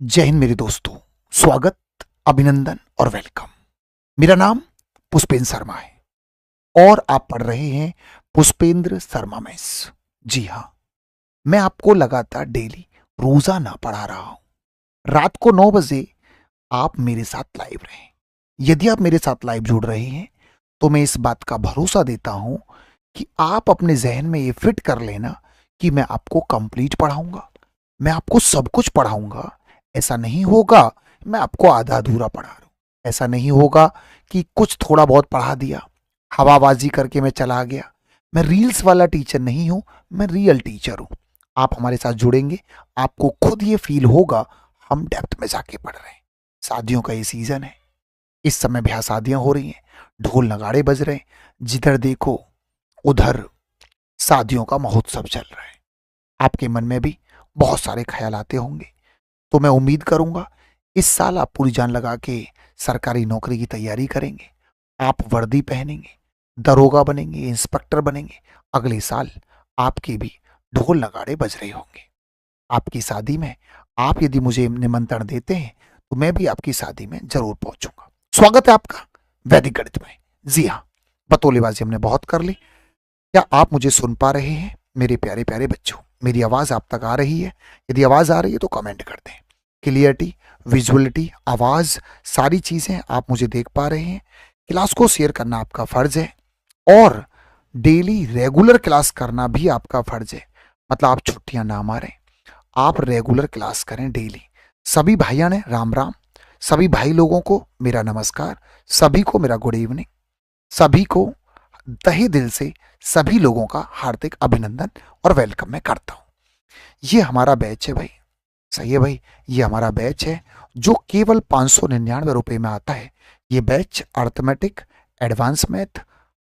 जय हिंद मेरे दोस्तों। स्वागत, अभिनंदन और वेलकम। मेरा नाम पुष्पेंद्र शर्मा है और आप पढ़ रहे हैं पुष्पेंद्र शर्मा मेस। जी हाँ, मैं आपको लगातार डेली रोजाना पढ़ा रहा हूं। रात को 9 बजे आप मेरे साथ लाइव रहें। यदि आप मेरे साथ लाइव जुड़ रहे हैं तो मैं इस बात का भरोसा देता हूं कि आप अपने जहन में ये फिट कर लेना कि मैं आपको कंप्लीट पढ़ाऊंगा, मैं आपको सब कुछ पढ़ाऊंगा। ऐसा नहीं होगा मैं आपको आधा अधूरा पढ़ा रहा हूं। ऐसा नहीं होगा कि कुछ थोड़ा बहुत पढ़ा दिया, हवाबाजी करके मैं चला गया। मैं रील्स वाला टीचर नहीं हूं, मैं रियल टीचर हूं। आप हमारे साथ जुड़ेंगे, आपको खुद ये फील होगा हम डेप्थ में जाके पढ़ रहे हैं। शादियों का ये सीजन है, इस समय ब्याह शादियां हो रही हैं, ढोल नगाड़े बज रहे हैं, जिधर देखो उधर शादियों का महोत्सव चल रहा है। आपके मन में भी बहुत सारे ख्याल आते होंगे, तो मैं उम्मीद करूंगा इस साल आप पूरी जान लगा के सरकारी नौकरी की तैयारी करेंगे। आप वर्दी पहनेंगे, दरोगा बनेंगे, इंस्पेक्टर बनेंगे। अगले साल आपके भी ढोल नगाड़े बज रहे होंगे। आपकी शादी में आप यदि मुझे निमंत्रण देते हैं तो मैं भी आपकी शादी में जरूर पहुंचूंगा। स्वागत है आपका वैदिक गणित में। जी हाँ, बतौलेबाजी हमने बहुत कर ली। क्या आप मुझे सुन पा रहे हैं मेरे प्यारे प्यारे बच्चों? मेरी आवाज आप तक आ रही है? यदि आवाज आ रही है तो कमेंट कर दें। क्लियरिटी, विजुअलिटी, आवाज, सारी चीजें आप मुझे देख पा रहे हैं। क्लास को शेयर करना आपका फर्ज है और डेली रेगुलर क्लास करना भी आपका फर्ज है। मतलब आप छुट्टियां ना मारें, आप रेगुलर क्लास करें डेली। सभी भाइयों ने राम राम, सभी भाई लोगों को मेरा नमस्कार, सभी को मेरा गुड इवनिंग, सभी को तहे दिल से सभी लोगों का हार्दिक अभिनंदन और वेलकम मैं करता हूं। ये हमारा बैच है भाई, सही है भाई, ये हमारा बैच है जो केवल 599 रुपए में आता है। ये बैच अर्थमेटिक, एडवांस मैथ,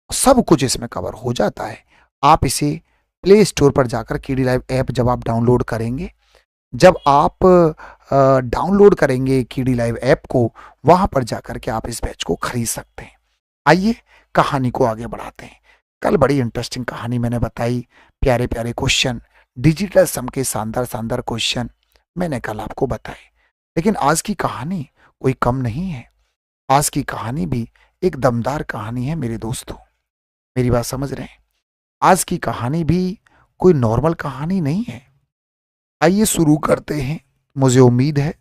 सब कुछ इसमें कवर हो जाता है। आप इसे प्ले स्टोर पर जाकर केडी लाइव ऐप जब आप डाउनलोड करेंगे, जब आप डाउनलोड करेंगे केडी लाइव ऐप को, वहां पर जाकर के आप इस बैच को खरीद सकते हैं। आइए कहानी को आगे बढ़ाते हैं। कल बड़ी इंटरेस्टिंग कहानी मैंने बताई, प्यारे प्यारे क्वेश्चन, डिजिटल सम के शानदार शानदार क्वेश्चन मैंने कल आपको बताए। लेकिन आज की कहानी कोई कम नहीं है। आज की कहानी भी एक दमदार कहानी है मेरे दोस्तों। मेरी बात समझ रहे हैं? आज की कहानी भी कोई नॉर्मल कहानी नहीं है। आइए शुरू करते हैं। मुझे उम्मीद है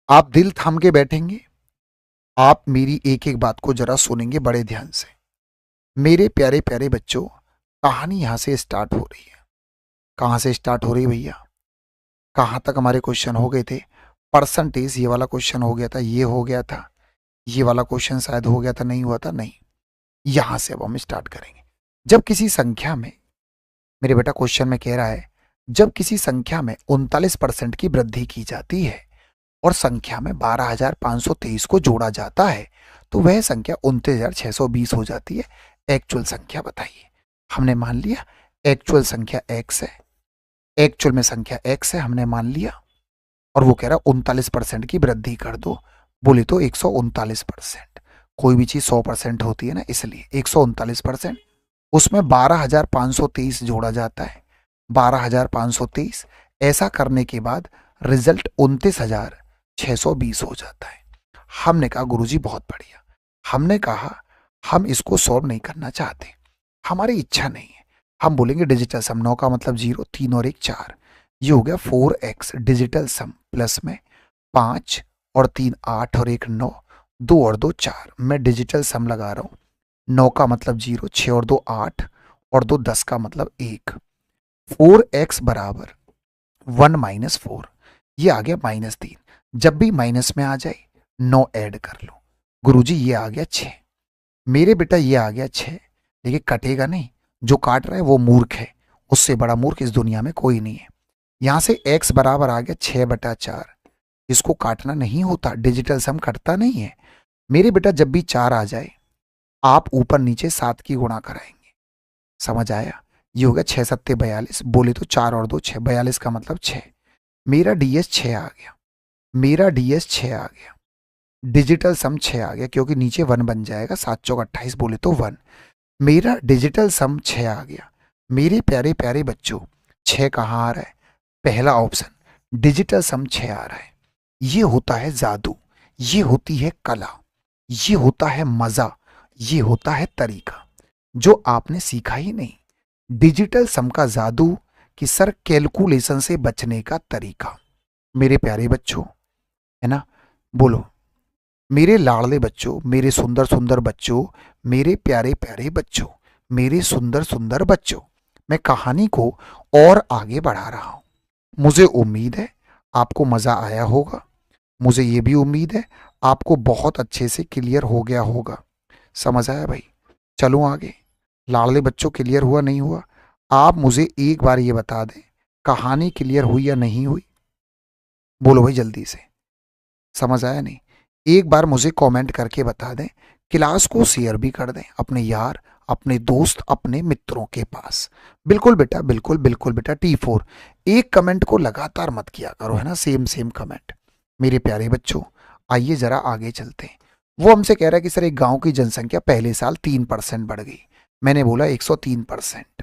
आप दिल थाम के बैठेंगे, आप मेरी एक एक बात को जरा सुनेंगे बड़े ध्यान से। मेरे प्यारे प्यारे बच्चों, कहानी यहां से स्टार्ट हो रही है। कहां से स्टार्ट हो रही है भैया? कहां तक हमारे क्वेश्चन हो गए थे? परसेंटेज ये वाला क्वेश्चन हो गया था, ये हो गया था, ये वाला क्वेश्चन शायद हो गया था, नहीं हुआ था, नहीं। यहां से अब हम स्टार्ट करेंगे। जब किसी संख्या में, मेरे बेटा क्वेश्चन में कह रहा है, जब किसी संख्या में 39% की वृद्धि की जाती है और संख्या में 12,523 को जोड़ा जाता है तो वह संख्या 29,620 हो जाती है। एक्चुअल संख्या बताइए। हमने मान लिया एक्चुअल संख्या x है, एक्चुअल में संख्या x है, हमने मान लिया। और वो कह रहा 39% की वृद्धि कर दो। बोले तो 139%। कोई भी चीज 100% होती है ना, इसलिए 139%। उसमें 12,523 जोड़ा जाता है, 12,523। ऐसा करने के बाद रिजल्ट 29,620 हो जाता है। हमने कहा गुरुजी बहुत बढ़िया। हमने कहा हम इसको सॉल्व नहीं करना चाहते, हमारी इच्छा नहीं है। हम बोलेंगे डिजिटल सम, 9 का मतलब 0, 3 और 1 4, ये हो गया 4x डिजिटल सम। प्लस में 5 और 3 8 और 1 9, 2 और 2 4। मैं डिजिटल सम लगा रहा हूं। 9 का मतलब 0, 6 और 2 8 और 2 10 का मतलब 1। 4x बराबर 1 माइनस 4, ये आ गया -3। जब भी माइनस में आ जाए 9 ऐड कर लो। गुरुजी ये आ गया 6। मेरे बेटा ये आ गया 6, देखिए कटेगा नहीं। जो काट रहा है वो मूर्ख है, उससे बड़ा मूर्ख इस दुनिया में कोई नहीं है। यहां से x बराबर आ गया 6/4। इसको काटना नहीं होता, डिजिटल सम कटता नहीं है। मेरे बेटा जब भी 4 आ जाए आप ऊपर नीचे 7 की गुणा कराएंगे। समझ आया? ये हो गया 6 सत्ते 42। बोले तो 4 और 2 6, 42 का मतलब 6। मेरा ds 6 आ गया, मेरा ds 6 आ गया, डिजिटल सम 6 आ गया क्योंकि नीचे 1 बन जाएगा। 7 चौक 28, बोले तो 1। मेरा डिजिटल सम 6 आ गया। मेरे प्यारे प्यारे बच्चों, 6 कहाँ आ रहा है? पहला ऑप्शन डिजिटल सम 6 आ रहा है। ये होता है जादू, ये होती है कला, ये होता है मजा, ये होता है तरीका जो आपने सीखा ही नहीं। डिजिटल सम का जादू कि सर कैलकुलेशन से बचने का तरीका। मेरे प्यारे बच्चों, है ना, बोलो मेरे लाडले बच्चों, मेरे सुंदर सुंदर बच्चों, मेरे प्यारे प्यारे बच्चों, मेरे सुंदर सुंदर बच्चों, मैं कहानी को और आगे बढ़ा रहा हूं। मुझे उम्मीद है आपको मजा आया होगा। मुझे ये भी उम्मीद है आपको बहुत अच्छे से क्लियर हो गया होगा। समझ आया भाई? चलो आगे। लाडले बच्चों क्लियर हुआ नहीं हुआ? आप मुझे एक बार ये बता दें, कहानी क्लियर हुई या नहीं हुई? बोलो भाई जल्दी से। समझ आया नहीं? एक बार मुझे कमेंट करके बता दें। क्लास को शेयर भी कर दें अपने यार, अपने दोस्त, अपने मित्रों के पास। बिल्कुल बेटा, बिल्कुल बिल्कुल बेटा। T4 एक कमेंट को लगातार मत किया करो, है ना, सेम सेम कमेंट। मेरे प्यारे बच्चों, आइए जरा आगे चलते हैं। वो हमसे कह रहा है कि सर एक गांव की जनसंख्या पहले साल 3% बढ़ गई। मैंने बोला 103%।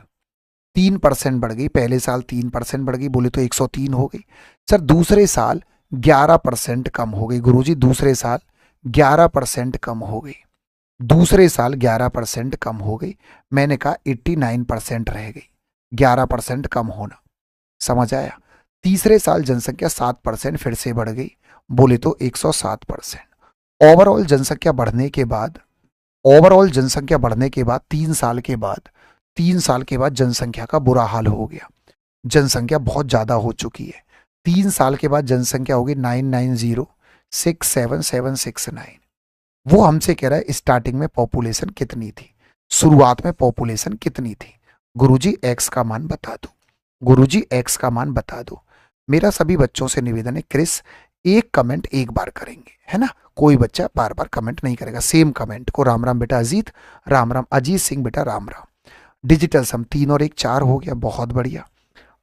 3% बढ़ गई, पहले साल 3% बढ़ गई, बोले तो 103 हो गई। सर दूसरे साल 11% कम हो गई। गुरुजी दूसरे साल 11% कम हो गई। दूसरे साल 11% कम हो गई। मैंने कहा 89% रह गई। 11% कम होना। समझ आया? तीसरे साल जनसंख्या 7% फिर से बढ़ गई, बोले तो 107%। ओवरऑल जनसंख्या बढ़ने के बाद, ओवरऑल जनसंख्या बढ़ने के बाद 3 साल के बाद, 3 साल के बाद जनसंख्या का बुरा हाल हो गया। जनसंख्या बहुत ज्यादा हो चुकी है। 3 साल के बाद जनसंख्या होगी 990,67769। वो हमसे कह रहा है स्टार्टिंग में पॉपुलेशन कितनी थी, शुरुआत में पॉपुलेशन कितनी थी। गुरुजी एक्स का मान बता दो, गुरुजी एक्स का मान बता दो। मेरा सभी बच्चों से निवेदन है, क्रिस एक कमेंट एक बार करेंगे, है ना, कोई बच्चा बार बार कमेंट नहीं करेगा। सेम कमेंट को राम राम बेटा अजीत, राम राम अजीत सिंह बेटा, राम राम। डिजिटल सम 3 और 1 4 हो गया, बहुत बढ़िया।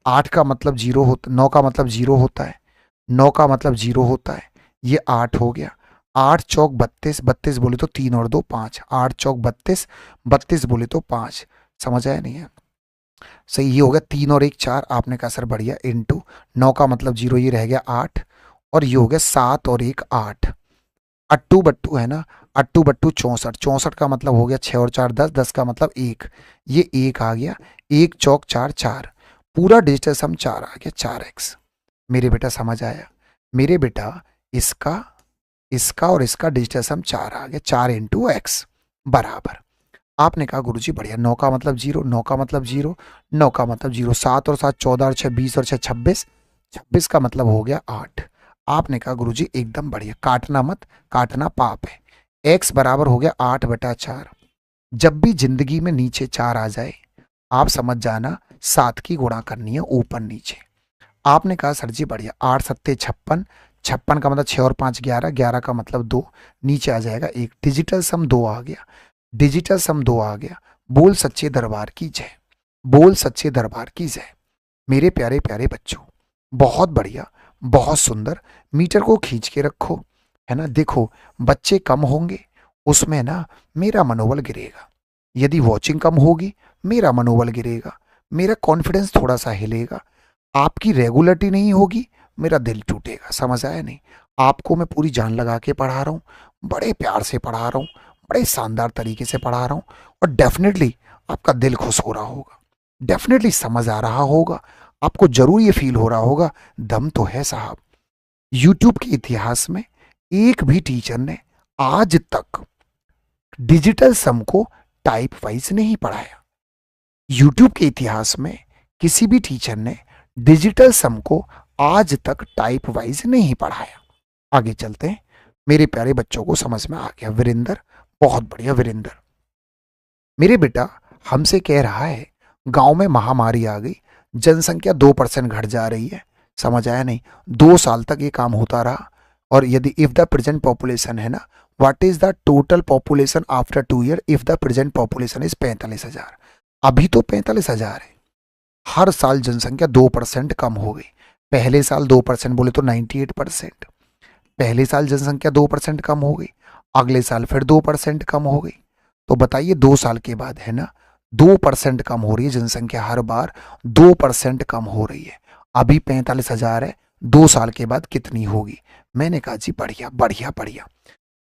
8 का मतलब 0 होता, 9 का मतलब 0 होता है, 9 का मतलब 0 होता है, ये 8 हो गया। 8 चौक 32, 32 बोले तो 3 और 2 5, 8 चौक 32, 32 बोले तो 5। समझ आया नहीं है? सही, ये हो गया 3 और 1 4। आपने कहा सर बढ़िया, इनटू 9 का मतलब 0, ये रह गया 8, और ये हो गया 7 और 1 8। अट्टू बट्टू है ना, अट्टू बट्टू 64, 64 का मतलब हो गया 6 और 4 10, 10 का मतलब 1, ये 1 आ गया। 1 चौक 4 4, पूरा डिजिटल सम 4 आ गया, 4x। मेरे बेटा समझ आया? मेरे बेटा इसका, इसका और इसका डिजिटल सम 4 आ गया, 4 इंटू एक्स बराबर। आपने कहा गुरुजी बढ़िया, 9 का मतलब 0, 9 का मतलब 0, 9 का मतलब 0, 7 और 7 14 और 6 20 और 6 26, 26 का मतलब हो गया 8। आपने कहा गुरुजी एकदम बढ़िया, काटना मत, काटना पाप है। x बराबर हो गया 8/4। जब भी जिंदगी में नीचे 4 आ जाए, आप समझ जाना 7 की गुणा करनी है ऊपर नीचे। आपने कहा सर जी बढ़िया, 8 सत्ते 56, 56 का मतलब 6 और 5 11, 11 का मतलब 2, नीचे आ जाएगा 1। डिजिटल सम 2 आ गया, डिजिटल सम 2 आ गया। बोल सच्चे दरबार की जय, बोल सच्चे दरबार की जय। मेरे प्यारे प्यारे बच्चों, बहुत बढ़िया, बहुत सुंदर। मीटर को खींच के रखो, है ना। देखो बच्चे कम होंगे उसमें ना मेरा मनोबल गिरेगा, यदि वॉचिंग कम होगी मेरा मनोबल गिरेगा, मेरा कॉन्फिडेंस थोड़ा सा हिलेगा, आपकी रेगुलरिटी नहीं होगी, मेरा दिल टूटेगा। समझ आया नहीं? आपको मैं पूरी जान लगा के पढ़ा रहा हूँ, बड़े प्यार से पढ़ा रहा हूँ, बड़े शानदार तरीके से पढ़ा रहा हूँ, और डेफिनेटली आपका दिल खुश हो रहा होगा, डेफिनेटली समझ आ रहा होगा, आपको जरूर ये फील हो रहा होगा दम तो है साहब। यूट्यूब के इतिहास में एक भी टीचर ने आज तक डिजिटल सम को टाइप वाइज नहीं पढ़ाया। यूट्यूब के इतिहास में किसी भी टीचर ने डिजिटल सम को आज तक टाइप वाइज नहीं पढ़ाया। आगे चलते हैं। मेरे प्यारे बच्चों को समझ में आ गया? वीरेंद्र, बहुत बढ़िया वीरेंद्र। मेरे बेटा हमसे कह रहा है गांव में महामारी आ गई, जनसंख्या 2% घट जा रही है। समझ आया नहीं? 2 साल तक ये काम होता रहा, और यदि इफ द प्रेजेंट पॉपुलेशन है ना, what is the total population after 2 year if the present population is 45,000। अभी तो 45,000 है। हर साल जनसंख्या 2% कम हो गई। पहले साल 2% बोले तो 98%। पहले साल जनसंख्या 2% कम हो गई, अगले साल फिर 2% कम हो गई। तो बताइए 2 साल के बाद, है ना, 2% कम हो रही है जनसंख्या, हर बार 2% कम हो रही है। अभी 45,000 है, 2 साल के बाद कितनी होगी? मैंने कहा जी बढ़िया बढ़िया बढ़िया।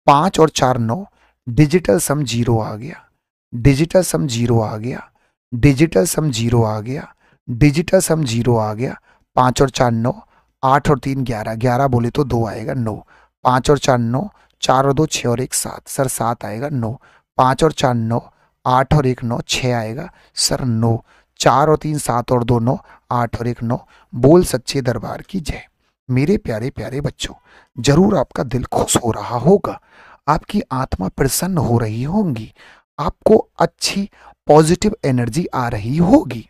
5 और 4 9, डिजिटल सम 0 आ गया, डिजिटल सम 0 आ गया, डिजिटल सम 0 आ गया, डिजिटल सम 0 आ गया। 5 और 4 9, 8 और 3 11, 11 बोले तो 2 आएगा 9। 5 और 4 9, 4 और 2 6 और 1 7, सर 7 आएगा 9। 5 और 4 9, 8 और 1 9, 6 आएगा सर 9। 4 और 3 7 और 2 9, 8 और 1 9। बोल सच्चे दरबार की जय। मेरे प्यारे प्यारे बच्चों, जरूर आपका दिल खुश हो रहा होगा, आपकी आत्मा प्रसन्न हो रही होंगी, आपको अच्छी पॉजिटिव एनर्जी आ रही होगी।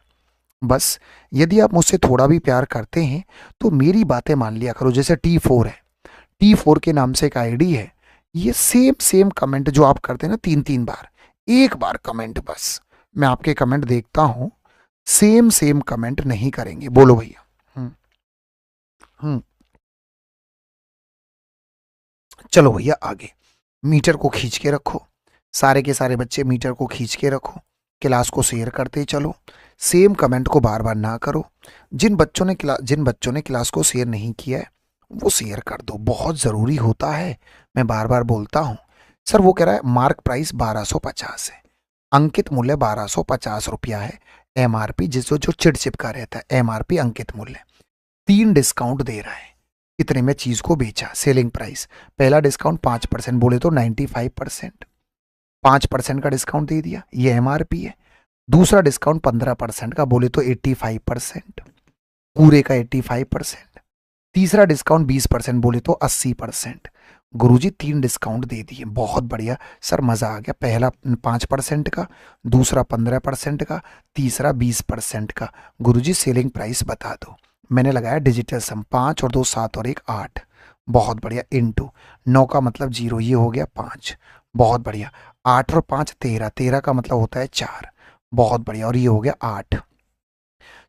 बस यदि आप मुझसे थोड़ा भी प्यार करते हैं तो मेरी बातें मान लिया करो। जैसे T4 है, T4 के नाम से एक आईडी है, ये सेम सेम कमेंट जो आप करते हैं ना 3-3 बार, एक बार कमेंट बस, मैं आपके कमेंट देखता हूं, सेम सेम कमेंट नहीं करेंगे। बोलो भैया। हम्म हम्म चलो भैया आगे। मीटर को खींच के रखो, सारे के सारे बच्चे मीटर को खींच के रखो, क्लास को शेयर करते चलो, सेम कमेंट को बार बार ना करो। जिन बच्चों ने क्लास को शेयर नहीं किया है वो शेयर कर दो, बहुत ज़रूरी होता है। मैं बार बार बोलता हूँ। सर वो कह रहा है मार्क प्राइस 1250 है, अंकित मूल्य 1250 रुपया है, MRP जिसको जो चिट चिपका रहता है, MRP अंकित मूल्य। 3 डिस्काउंट दे रहा है, कितने में चीज को बेचा, सेलिंग प्राइस। पहला डिस्काउंट 5% बोले तो 95%, 5% का डिस्काउंट दे दिया, ये MRP है। दूसरा डिस्काउंट 15% का बोले तो 85%, पूरे का 85%। तीसरा डिस्काउंट 20% बोले तो 80%। गुरुजी 3 डिस्काउंट दे दिए, बहुत बढ़िया सर, मजा आ गया। पहला 5% का, दूसरा 15% का, तीसरा 20% का। गुरुजी सेलिंग प्राइस बता दो। मैंने लगाया डिजिटल सम, 5 और 2 7 और 1 8, बहुत बढ़िया। इनटू 9 का मतलब 0, ये हो गया 5, बहुत बढ़िया। 8 और 5 13, 13 का मतलब होता है 4, बहुत बढ़िया। और ये हो गया 8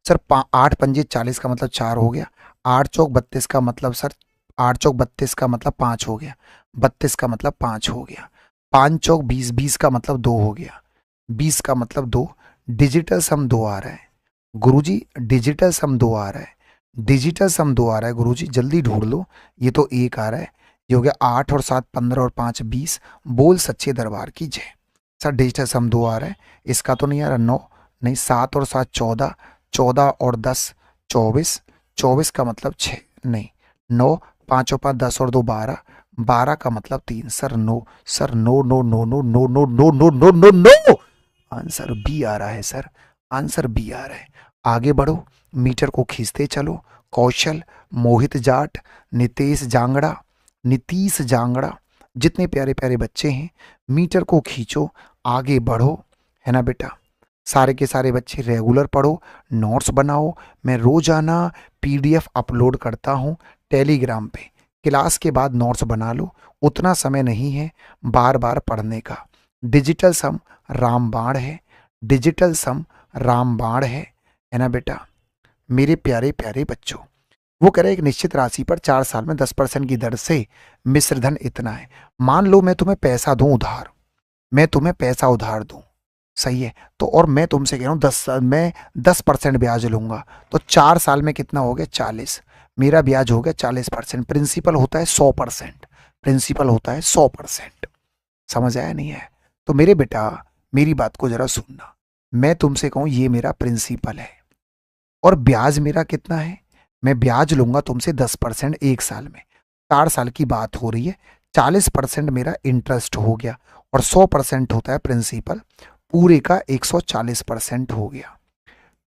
सर। 8 पंजे 40 का मतलब 4 हो गया। 8 चौक 32 का मतलब सर, 8 चौक 32 का मतलब 5 हो गया, 32 का मतलब 5 हो गया। 5 चौक 20, 20 का मतलब 2 हो गया, 20 का मतलब 2। डिजिटल सम 2 आ रहा है गुरुजी, डिजिटल सम 2 आ रहा है, डिजिटल सम 2 आ रहा है गुरुजी, जल्दी ढूंढ लो। ये तो 1 आ रहा है, ये हो गया 8 और 7 15 और 5 20। बोल सच्चे दरबार की जय। सर डिजिटल सम 2 आ रहा है, इसका तो नहीं आ रहा 9, नहीं 7 और 7 14, 14 और 10 24, 24 का मतलब 6, नहीं 9, 5 और 5 10 और 2 12, 12 का मतलब 3। Sir no, sir no no no no no no no no no no no, answer B आ रहा है सर, आंसर बी आ रहा है। आगे बढ़ो, मीटर को खींचते चलो। कौशल, मोहित जाट, नीतीश जांगड़ा, जितने प्यारे प्यारे बच्चे हैं, मीटर को खींचो, आगे बढ़ो, है ना बेटा। सारे के सारे बच्चे रेगुलर पढ़ो, नोट्स बनाओ। मैं रोजाना PDF अपलोड करता हूँ टेलीग्राम पे, क्लास के बाद नोट्स बना लो, उतना समय नहीं है बार बार पढ़ने का। डिजिटल सम रामबाण है, डिजिटल सम रामबाण है ना बेटा। मेरे प्यारे प्यारे बच्चों, वो कह रहे एक निश्चित राशि पर 4 साल में 10% की दर से मिश्र धन इतना है। मान लो मैं तुम्हें पैसा दूं उधार, मैं तुम्हें पैसा उधार दूं, सही है, तो और मैं तुमसे कह रहा हूँ 10% ब्याज लूंगा, तो 4 साल में कितना हो गया 40, मेरा ब्याज हो गया 40%। प्रिंसिपल होता है 100%, प्रिंसिपल होता है 100%। समझ आया नहीं है? तो मेरे बेटा मेरी बात को जरा सुनना, मैं तुमसे कहूँ ये मेरा प्रिंसिपल है और ब्याज मेरा कितना है, मैं ब्याज लूंगा तुमसे 10% 1 साल में, 4 साल की बात हो रही है, 40% मेरा इंटरेस्ट हो गया और 100% होता है प्रिंसिपल, पूरे का 140% हो गया।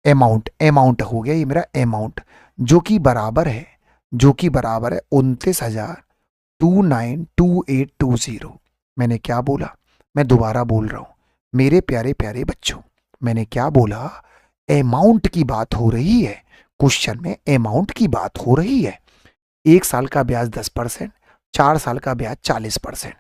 अमाउंट हो गया ये मेरा अमाउंट, जो कि बराबर है, जो कि बराबर है 29,292820। मैंने क्या बोला, मैं दोबारा बोल रहा हूं मेरे प्यारे प्यारे बच्चों, मैंने क्या बोला, अमाउंट की बात हो रही है, क्वेश्चन में अमाउंट की बात हो रही है। 1 साल का ब्याज 10%, 4 साल का ब्याज 40%,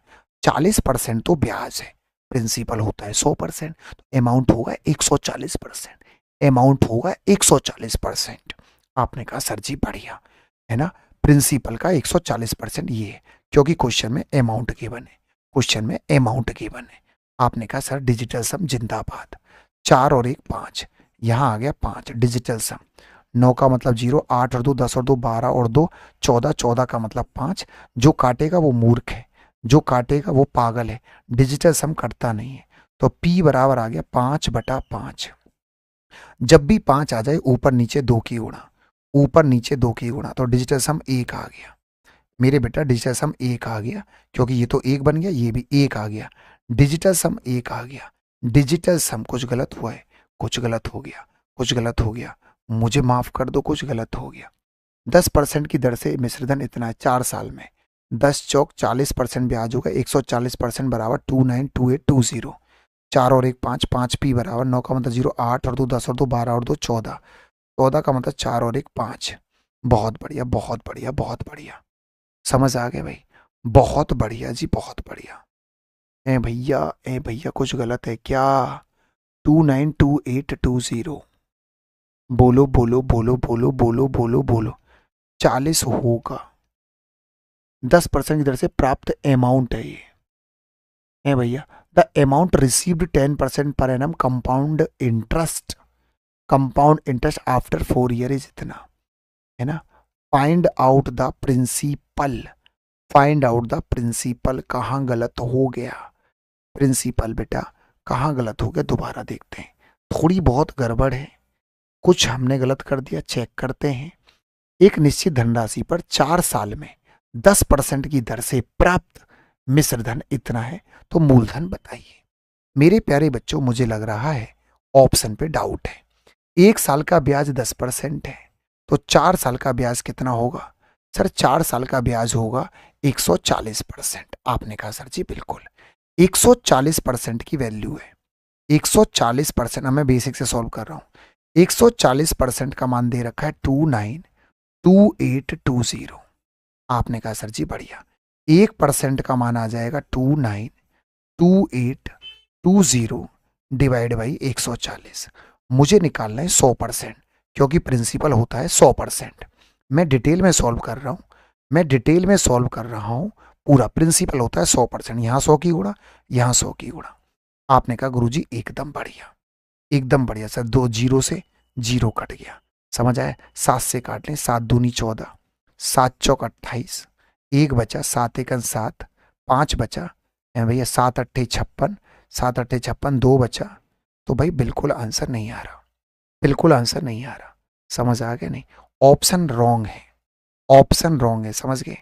40% तो ब्याज है, प्रिंसिपल होता है 100%, तो अमाउंट होगा 140%, अमाउंट होगा 140%। आपने कहा सर जी बढ़िया, है ना, प्रिंसिपल का 140% ये है, क्योंकि क्वेश्चन में अमाउंट गिवन है, क्वेश्चन में अमाउंट गिवन है। आपने कहा सर डिजिटल सम जिंदाबाद, 4 और 1 5, यहाँ आ गया 5 डिजिटल सम, 9 का मतलब 0, 8 और 2 10 और 2 12 और 2 14, 14 का मतलब 5। जो काटेगा वो मूर्ख है, जो काटेगा वो पागल है, डिजिटल सम करता नहीं है। तो p बराबर आ गया 5/5। जब भी 5 आ जाए ऊपर नीचे 2 की गुणा, ऊपर नीचे 2 की गुणा, तो डिजिटल सम 1 आ गया। मेरे बेटा डिजिटल सम 1 आ गया, क्योंकि ये तो 1 बन गया, ये भी 1 आ गया। डिजिटल सम 1 आ गया। डिजिटल सम कुछ गलत हुआ है, कुछ गलत हो गया, कुछ गलत हो गया, मुझे माफ कर दो, कुछ गलत हो गया। 10% की दर से मिश्रधन इतना है 4 साल में। 10 चौक 40% ब्याज होगा, 140% बराबर 292820। 4 और 1 5, 5p बराबर 9 का मतलब 0, 8 और 2 10 और 2 12 और 2 14, 14 का मतलब 4 और 1 5। बहुत बढ़िया, बहुत बढ़िया, बहुत बढ़िया। समझ आ गए भाई? बहुत बढ़िया जी, बहुत बढ़िया। ए भैया कुछ गलत है क्या? 292820। बोलो बोलो बोलो बोलो बोलो बोलो बोलो। 40 होगा। 10% की दर से प्राप्त अमाउंट है ये। है भैया, the amount received 10% per annum compound interest, compound interest after 4 year is इतना, है ना। Find out the principal, find out the principal. कहाँ गलत हो गया प्रिंसिपल बेटा, कहाँ गलत हो गया? दोबारा देखते हैं, थोड़ी बहुत गड़बड़ है, कुछ हमने गलत कर दिया, चेक करते हैं। एक निश्चित धनराशि पर 4 साल में 10% की दर से प्राप्त मिश्रधन इतना है, तो मूलधन बताइए। मेरे प्यारे बच्चों, मुझे लग रहा है ऑप्शन पे डाउट है। 1 साल का ब्याज 10% है, तो 4 साल का ब्याज कितना होगा? सर 4 साल का ब्याज होगा 140%। आपने कहा सर जी बिल्कुल 140% की वैल्यू है। 140%, मैं बेसिक से सॉल्व कर रहा हूं। 140% का मान दे रखा है 292820। आपने कहा सर जी बढ़िया। 1% का मान आ जाएगा 292820 डिवाइड बाई 140। मुझे निकालना है 100%, क्योंकि प्रिंसिपल होता है 100%। मैं डिटेल में सॉल्व कर रहा हूं, मैं डिटेल में सॉल्व कर रहा हूं। पूरा प्रिंसिपल होता है 100%। यहाँ 100 की गुणा, यहाँ 100 की गुणा। आपने कहा गुरुजी एकदम बढ़िया, एकदम बढ़िया सर। 2 जीरो से 0 कट गया, समझ आया। 7 से काट लें, 7 दूनी 14, 7 चौक 28, 1 बचा, 7 एकन 7, 5 बचा भैया, 7 अट्ठे 56, 7 अट्ठे 56, 2 बचा। तो भाई बिल्कुल आंसर नहीं आ रहा, बिल्कुल आंसर नहीं आ रहा। समझ आ गया नहीं? ऑप्शन रॉन्ग है, ऑप्शन रॉन्ग है, समझ गए?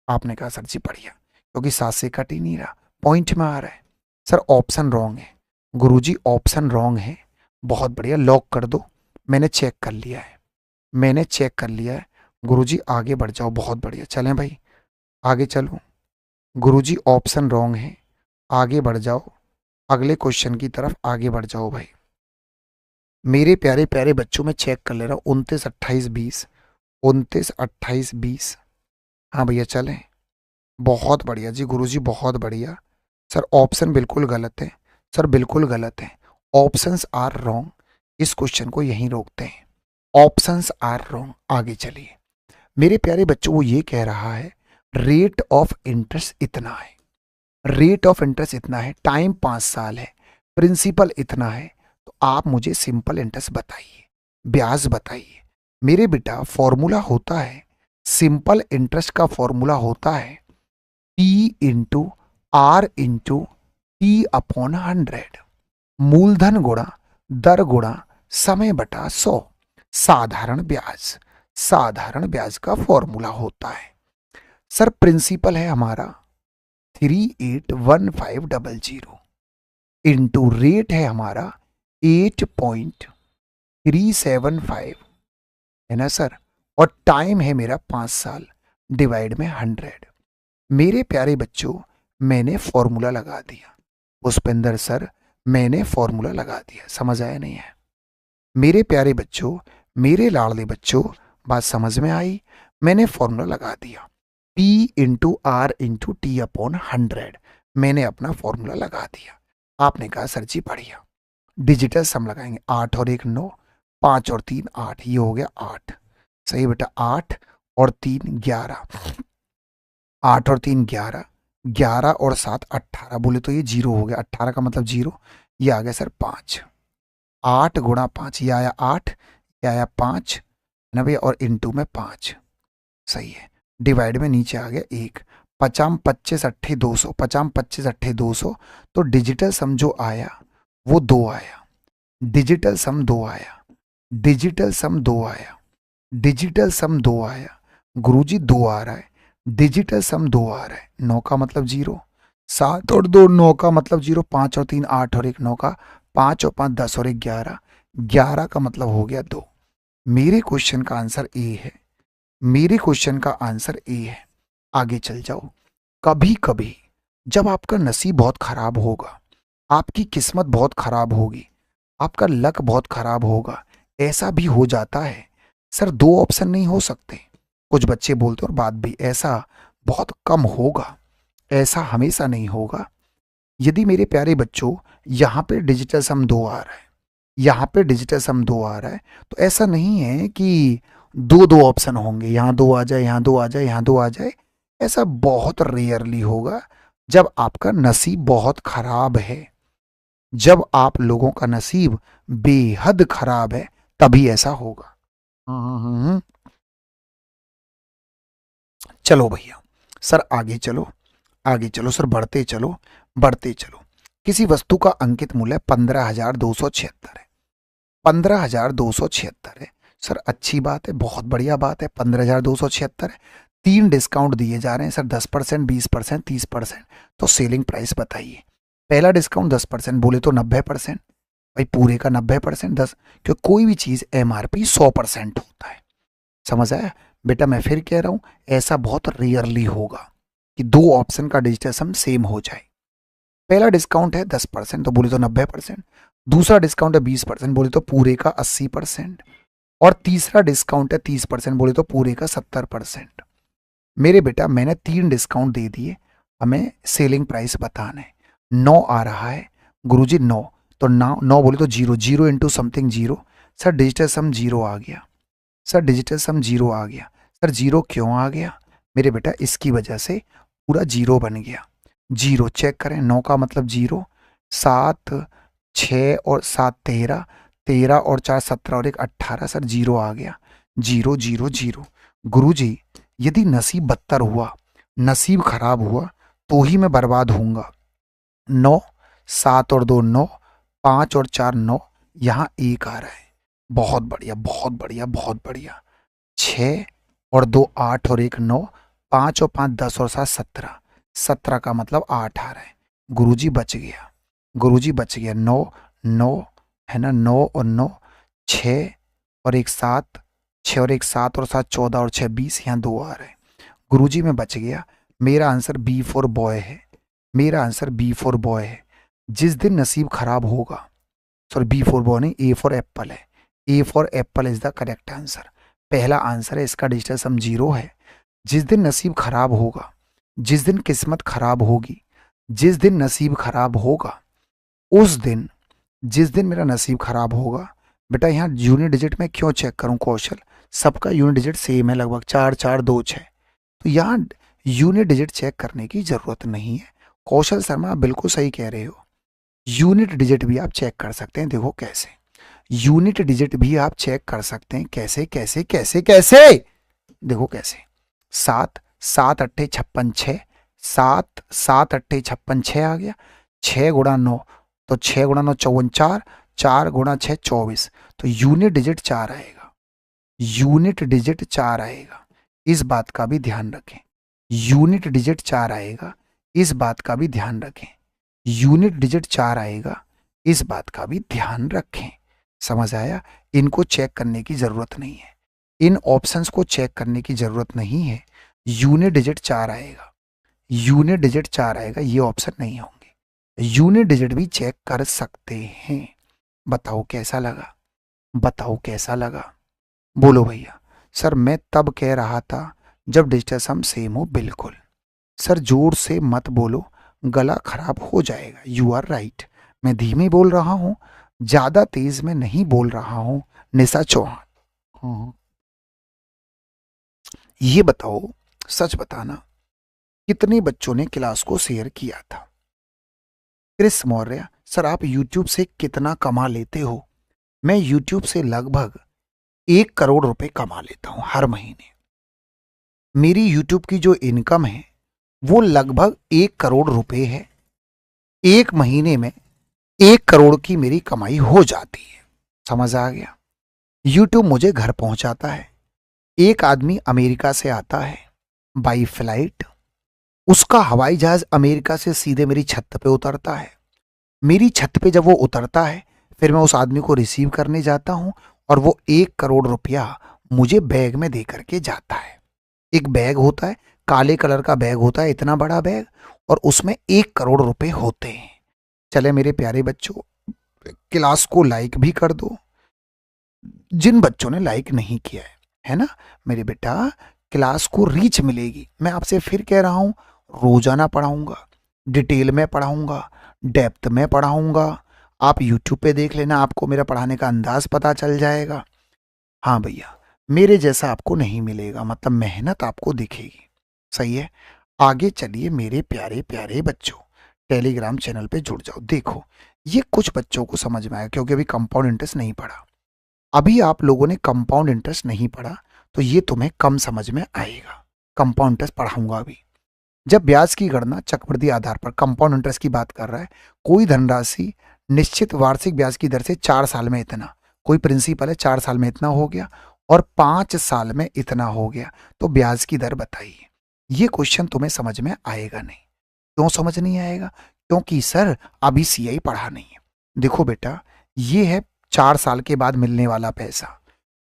आपने कहा सर जी बढ़िया, क्योंकि 7 से कट ही नहीं रहा, पॉइंट में आ रहा है। सर ऑप्शन रॉन्ग है गुरुजी, ऑप्शन रॉन्ग है। बहुत बढ़िया, लॉक कर दो। मैंने चेक कर लिया है, मैंने चेक कर लिया है। गुरुजी आगे बढ़ जाओ, बहुत बढ़िया। चलें भाई आगे चलो। गुरुजी ऑप्शन रॉन्ग है, आगे बढ़ जाओ, अगले क्वेश्चन की तरफ आगे बढ़ जाओ भाई। मेरे प्यारे प्यारे बच्चों, में चेक कर ले रहा हूँ 29 28 20, 29 28 20। हाँ भैया चलें, बहुत बढ़िया जी गुरुजी, बहुत बढ़िया। सर ऑप्शन बिल्कुल गलत है, सर बिल्कुल गलत है। Options are wrong. इस क्वेश्चन को यहीं रोकते हैं। ऑप्शंस आर रॉन्ग, आगे चलिए। मेरे प्यारे बच्चों, वो ये कह रहा है रेट ऑफ इंटरेस्ट इतना है, रेट ऑफ इंटरेस्ट इतना है, टाइम 5 साल है, प्रिंसिपल इतना है। तो आप मुझे सिंपल इंटरेस्ट बताइए, ब्याज बताइए। मेरे बेटा फॉर्मूला होता है, सिंपल इंटरेस्ट का फॉर्मूला होता है P into R into T upon 100, मूलधन गुणा दर गुणा समय बटा 100। साधारण ब्याज, साधारण ब्याज का फॉर्मूला होता है। सर प्रिंसिपल है हमारा 381500 इंटू रेट है हमारा 8.375, है ना सर, और टाइम है मेरा 5 साल, डिवाइड में 100। मेरे प्यारे बच्चों, मैंने फॉर्मूला लगा दिया। पुष्पेंद्र सर मैंने फॉर्मूला लगा दिया, समझ आया नहीं है? मेरे प्यारे बच्चों, मेरे लाडले बच्चों, बात समझ में आई? मैंने फॉर्मूला लगा दिया P into R into T upon 100। मैंने अपना फॉर्मूला लगा दिया। आपने कहा सर जी बढ़िया, डिजिटल सम लगाएंगे। 8 और 1 9, 5 और 3 8, ये हो गया 8। सही बेटा, 8 और 3 11, 8 और 3 11, 11 और 7 18, बोले तो ये 0 हो गया। 18 का मतलब 0, ये आ गया सर 5। 8 गुणा 5, ये आया 8, ये आया 5, ना भैया, और इंटू में 5, सही है। डिवाइड में नीचे आ गया 1, 50 25 अट्ठे 200, 50 25 अट्ठे 200, तो डिजिटल सम जो आया वो 2 आया, डिजिटल सम 2 आया, डिजिटल सम 2 आया, डिजिटल सम 2 आया, गुरुजी 2 आ रहा है, डिजिटल सम 2 आ रहा है, 9 का मतलब 0, 7 और 2 9 का मतलब 0, 5 और 3 8 और 1 9 का, 5 और 5 10 और 1 11, 11 का मतलब हो गया 2। मेरे क्वेश्चन का आंसर ए है, मेरे क्वेश्चन का आंसर ए है। आगे चल जाओ। कभी कभी जब आपका नसीब बहुत खराब होगा, आपकी किस्मत बहुत खराब होगी, आपका लक बहुत खराब होगा, ऐसा भी हो जाता है सर 2 ऑप्शन नहीं हो सकते। कुछ बच्चे बोलते और बात भी, ऐसा बहुत कम होगा, ऐसा हमेशा नहीं होगा। यदि मेरे प्यारे बच्चों यहाँ पे डिजिटल सम 2 आ रहा है, यहाँ पे डिजिटल सम 2 आ रहा है, तो ऐसा नहीं है कि 2 ऑप्शन होंगे, यहाँ 2 आ जाए, यहाँ 2 आ जाए, यहाँ 2 आ जाए। ऐसा बहुत रेयरली होगा जब आपका नसीब बहुत खराब है, जब आप लोगों का नसीब बेहद खराब है, तभी ऐसा होगा। चलो भैया, सर आगे चलो, आगे चलो सर, बढ़ते चलो, बढ़ते चलो। किसी वस्तु का अंकित मूल्य 15,276 है, 15,276 है। सर अच्छी बात है, बहुत बढ़िया बात है, 15,276 है। 3 डिस्काउंट दिए जा रहे हैं सर, 10%, 20%, 30%। तो सेलिंग प्राइस बताइए। पहला डिस्काउंट 10%, बोले तो 90%, भाई पूरे का 90%, 10, क्योंकि कोई भी चीज़ MRP 100% होता है। समझ आया बेटा? मैं फिर कह रहा हूँ, ऐसा बहुत रेयरली होगा कि 2 ऑप्शन का डिजिटल सम सेम हो जाए। पहला डिस्काउंट है 10%, तो बोले तो 90%, दूसरा डिस्काउंट है 20%, बोले तो पूरे का 80%, और तीसरा डिस्काउंट है 30%, बोले तो पूरे का 70%। मेरे बेटा मैंने 3 डिस्काउंट दे दिए, हमें सेलिंग प्राइस बताना है। 9 आ रहा है गुरुजी, 9, तो 9 बोले तो 0, 0 इंटू समथिंग 0। सर डिजिटल सम 0 आ गया, सर डिजिटल सम 0 आ गया। सर 0 क्यों आ गया मेरे बेटा? इसकी वजह से पूरा 0 बन गया। 0 चेक करें, 9 का मतलब 0, 7 6 और 7 13, 13 और 4 17 और 1 18। सर 0 आ गया, 0 0 0। गुरुजी यदि नसीब बदतर हुआ, नसीब खराब हुआ, तो ही मैं बर्बाद होऊंगा। 9, 7 और 2 9, 5 और 4 9, यहाँ 1 आ रहा है, बहुत बढ़िया, बहुत बढ़िया, बहुत बढ़िया। 6 और 2 8 और 1 9, 5 और 5 10 और 7 17, 17 का मतलब 8 आ रहा है। गुरुजी बच गया, गुरुजी बच गया। 9 9 है ना, 9 और 9, 6 और 1 7, 6 और 1 7 और 7 14 और 6 20, यहाँ 2 आ रहे हैं। गुरुजी मैं बच गया। मेरा आंसर बी फॉर बॉय है, मेरा आंसर बी फॉर बॉय है। जिस दिन नसीब खराब होगा, सॉरी बी फॉर बॉय नहीं, ए फॉर एप्पल है, A for Apple is the correct answer. पहला आंसर है, इसका डिजिटल सम 0 है। जिस दिन नसीब खराब होगा, जिस दिन किस्मत खराब होगी, जिस दिन नसीब खराब होगा, उस दिन, जिस दिन मेरा नसीब खराब होगा, बेटा यहाँ यूनिट डिजिट में क्यों चेक करूं कौशल? सबका यूनिट डिजिट सेम है, लगभग 4 4 2 6, तो यहाँ यूनिट डिजिट चेक करने की जरूरत नहीं है। कौशल शर्मा आप बिल्कुल सही कह रहे हो, यूनिट डिजिट भी आप चेक कर सकते हैं। देखो कैसे, यूनिट डिजिट भी आप चेक कर सकते हैं। कैसे कैसे कैसे कैसे? देखो कैसे, 7 7 अट्ठे 56 6, 7 7 अट्ठे 56 6 आ गया। 6 गुणा 9, तो 6 गुणा 9 54, 4 4 गुणा 6 24, तो यूनिट डिजिट 4 आएगा, यूनिट डिजिट 4 आएगा। इस बात का भी ध्यान रखें, यूनिट डिजिट 4 आएगा, इस बात का भी ध्यान रखें, यूनिट डिजिट 4 आएगा, इस बात का भी ध्यान रखें। समझ आया? इनको चेक करने की जरूरत नहीं है, इन ऑप्शंस को चेक करने की जरूरत नहीं है। यूनिट डिजिट 4 आएगा, यूनिट डिजिट 4 आएगा, ये ऑप्शन नहीं होंगे। यूनिट डिजिट भी चेक कर सकते हैं। बताओ कैसा लगा, बताओ कैसा लगा? बोलो भैया। सर मैं तब कह रहा था जब डिजिटल सम सेम हो। बिल्कुल सर, जोर से मत बोलो, गला खराब हो जाएगा। यू आर राइट, मैं धीमे बोल रहा हूँ, ज्यादा तेज में नहीं बोल रहा हूँ। निशा चौहान, ये बताओ, सच बताना, कितने बच्चों ने क्लास को शेयर किया था? क्रिस मौर्य, सर आप YouTube से कितना कमा लेते हो? मैं YouTube से लगभग 1 करोड़ रुपए कमा लेता हूं हर महीने। मेरी यूट्यूब की जो इनकम है वो लगभग 1 करोड़ रुपए है। एक महीने में 1 करोड़ की मेरी कमाई हो जाती है। समझ आ गया? यूट्यूब मुझे घर पहुंचाता है। एक आदमी अमेरिका से आता है बाई फ्लाइट, उसका हवाई जहाज अमेरिका से सीधे मेरी छत पे उतरता है। मेरी छत पे जब वो उतरता है, फिर मैं उस आदमी को रिसीव करने जाता हूं और वो 1 करोड़ रुपया मुझे बैग में दे करके जाता है। एक बैग होता है, काले कलर का बैग होता है, इतना बड़ा बैग, और उसमें 1 करोड़ रुपए होते हैं। चले मेरे प्यारे बच्चों, क्लास को लाइक भी कर दो जिन बच्चों ने लाइक नहीं किया है ना। मेरे बेटा, क्लास को रीच मिलेगी। मैं आपसे फिर कह रहा हूं, रोजाना पढ़ाऊंगा, डिटेल में पढ़ाऊंगा, डेप्थ में पढ़ाऊंगा। आप यूट्यूब पे देख लेना, आपको मेरा पढ़ाने का अंदाज पता चल जाएगा। हाँ भैया, मेरे जैसा आपको नहीं मिलेगा, मतलब मेहनत आपको दिखेगी। सही है? आगे चलिए मेरे प्यारे प्यारे बच्चों, टेलीग्राम चैनल पे जुड़ जाओ। देखो, ये कुछ बच्चों को समझ में आया क्योंकि अभी कंपाउंड इंटरेस्ट नहीं पढ़ा। अभी आप लोगों ने कंपाउंड इंटरेस्ट नहीं पढ़ा तो ये तुम्हें कम समझ में आएगा। कंपाउंड इंटरेस्ट पढ़ाऊंगा अभी। जब ब्याज की गणना चक्रवृद्धि आधार पर, कंपाउंड इंटरेस्ट की बात कर रहा है, कोई धनराशि निश्चित वार्षिक ब्याज की दर से 4 साल में इतना, कोई प्रिंसिपल है 4 साल में इतना हो गया और 5 साल में इतना हो गया, तो ब्याज की दर बताइए। ये क्वेश्चन तुम्हें समझ में आएगा नहीं। क्यों समझ नहीं आएगा? क्योंकि सर अभी सीआई पढ़ा नहीं है। देखो बेटा, ये है 4 साल के बाद मिलने वाला पैसा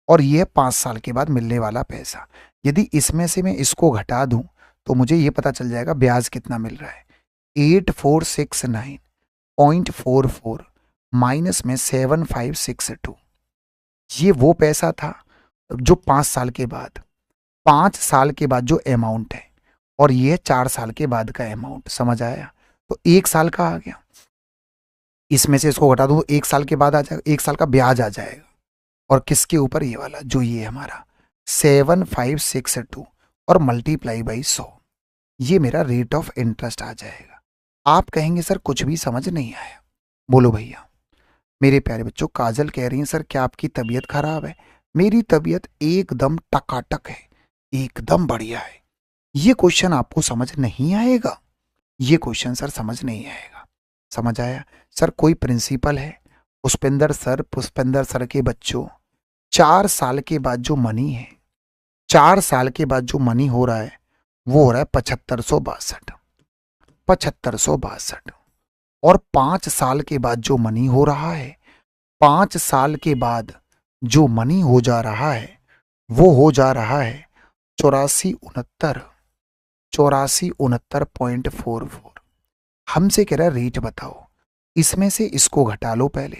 और ये है 5 साल के बाद मिलने वाला पैसा। यदि इसमें से मैं इसको घटा दूं तो मुझे ये पता चल जाएगा ब्याज कितना मिल रहा है। 8469.44 माइनस में 7562, ये वो पैसा था जो 5 साल के बाद, 5 साल के बाद जो अमाउंट है, और ये है 4 साल के बाद का अमाउंट। समझ आया? तो 1 साल का आ गया, इसमें से इसको घटा दो, 1 साल के बाद आ जाएगा, 1 साल का ब्याज आ जाएगा। और किसके ऊपर? ये वाला जो ये हमारा 7562 और मल्टीप्लाई बाई 100, ये मेरा रेट ऑफ इंटरेस्ट आ जाएगा। आप कहेंगे सर कुछ भी समझ नहीं आया। बोलो भैया। मेरे प्यारे बच्चों, काजल कह रही हैं सर क्या आपकी तबीयत खराब है? मेरी तबीयत एकदम टकाटक है, एकदम बढ़िया है। ये क्वेश्चन आपको समझ नहीं आएगा, ये क्वेश्चन सर समझ नहीं आएगा। समझ आया? सर कोई प्रिंसिपल है, पुष्पेंद्र सर के बच्चों, 4 साल के बाद जो मनी है, 4 साल के बाद जो मनी हो रहा है वो हो रहा है 7562। और 5 साल के बाद जो मनी हो रहा है, 5 साल के बाद जो मनी हो जा रहा है वो हो जा रहा है 8469.44। हमसे कह रहा है रेट बताओ। इसमें से इसको घटा लो पहले,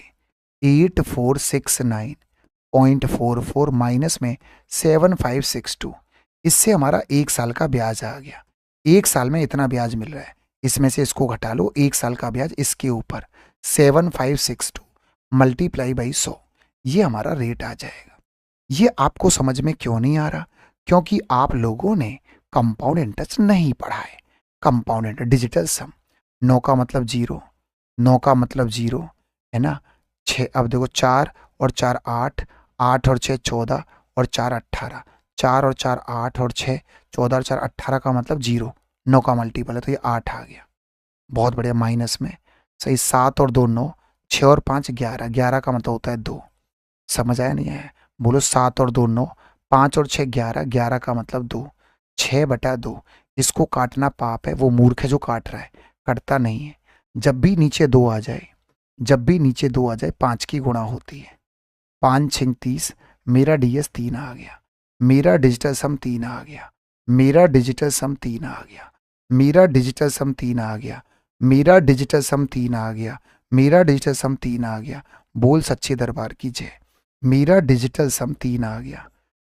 8469.44 माइनस में 7562, इससे हमारा 1 साल का ब्याज आ गया। 1 साल में इतना ब्याज मिल रहा है, इसमें से इसको घटा लो, 1 साल का ब्याज इसके ऊपर 7562 मल्टीप्लाई बाई 100, ये हमारा रेट आ जाएगा। ये आपको समझ में क्यों नहीं आ रहा? क्योंकि आप लोगों ने कंपाउंड इंटरेस्ट नहीं पढ़ा है। कंपाउंड इंटरेस्ट डिजिटल सम, 9 का मतलब 0, 9 का मतलब 0 है ना। 6, अब देखो 4 और 4 8, 8 और 6 14 और 4 18, 4 और 4 8 और 6 14 और 4 18 का मतलब 0, 9 का मल्टीपल है तो ये 8 आ गया। बहुत बढ़िया। माइनस में सही 7 और 2 9, 6 और 5 11, 11 का मतलब होता है 2। समझ आया नहीं आया? बोलो 7 और 2 9, 5 और 6 11, 11 का मतलब 2, 6/2। इसको काटना पाप है, वो मूर्ख है जो काट रहा है, कटता नहीं है। जब भी नीचे 2 आ जाए, जब भी नीचे 2 आ जाए 5 की गुणा होती है। 5 6 30, मेरा डीएस 3 आ गया, मेरा डिजिटल सम 3 आ गया, मेरा डिजिटल सम 3 आ गया, मेरा डिजिटल सम 3 आ गया, मेरा डिजिटल सम 3 आ गया, मेरा डिजिटल सम 3 आ गया। बोल सच्चे दरबार की जय। मेरा डिजिटल सम 3 आ गया,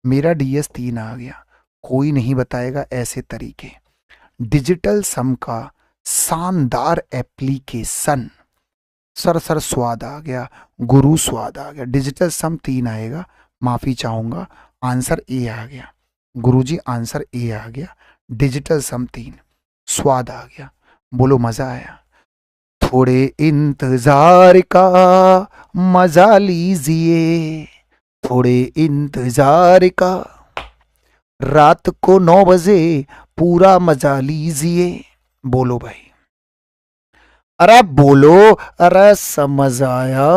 मेरा डीएस 3 आ गया। कोई नहीं बताएगा ऐसे तरीके। डिजिटल सम का शानदार एप्लीकेशन, सर स्वाद आ गया, गुरु स्वाद आ गया। डिजिटल सम 3 आएगा, माफी चाहूंगा, आंसर ए आ गया। गुरुजी आंसर ए आ गया, डिजिटल सम 3, स्वाद आ गया। बोलो मजा आया? थोड़े इंतजार का मजा लीजिए, थोड़े इंतजार का, रात को 9 बजे पूरा मजा लीजिए। बोलो भाई, अरे बोलो, अरे समझ आया,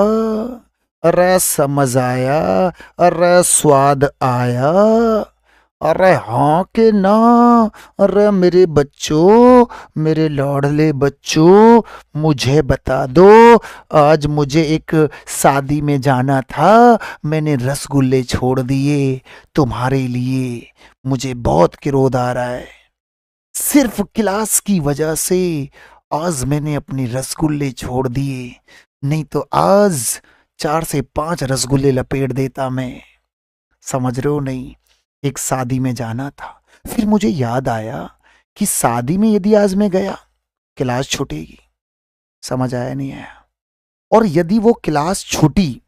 अरे समझ आया, अरे स्वाद आया, अरे हाँ के ना, अरे मेरे बच्चों, मेरे लाडले बच्चों, मुझे बता दो, आज मुझे एक शादी में जाना था, मैंने रसगुल्ले छोड़ दिए तुम्हारे लिए, मुझे बहुत क्रोध आ रहा है, सिर्फ क्लास की वजह से आज मैंने अपने रसगुल्ले छोड़ दिए, नहीं तो आज 4 से 5 रसगुल्ले लपेट देता मैं। समझ रहे हो नहीं, एक शादी में जाना था, फिर मुझे याद आया कि शादी में यदि आज मैं गया, क्लास छूटेगी। समझ आया नहीं आया? और यदि वो क्लास छूटी,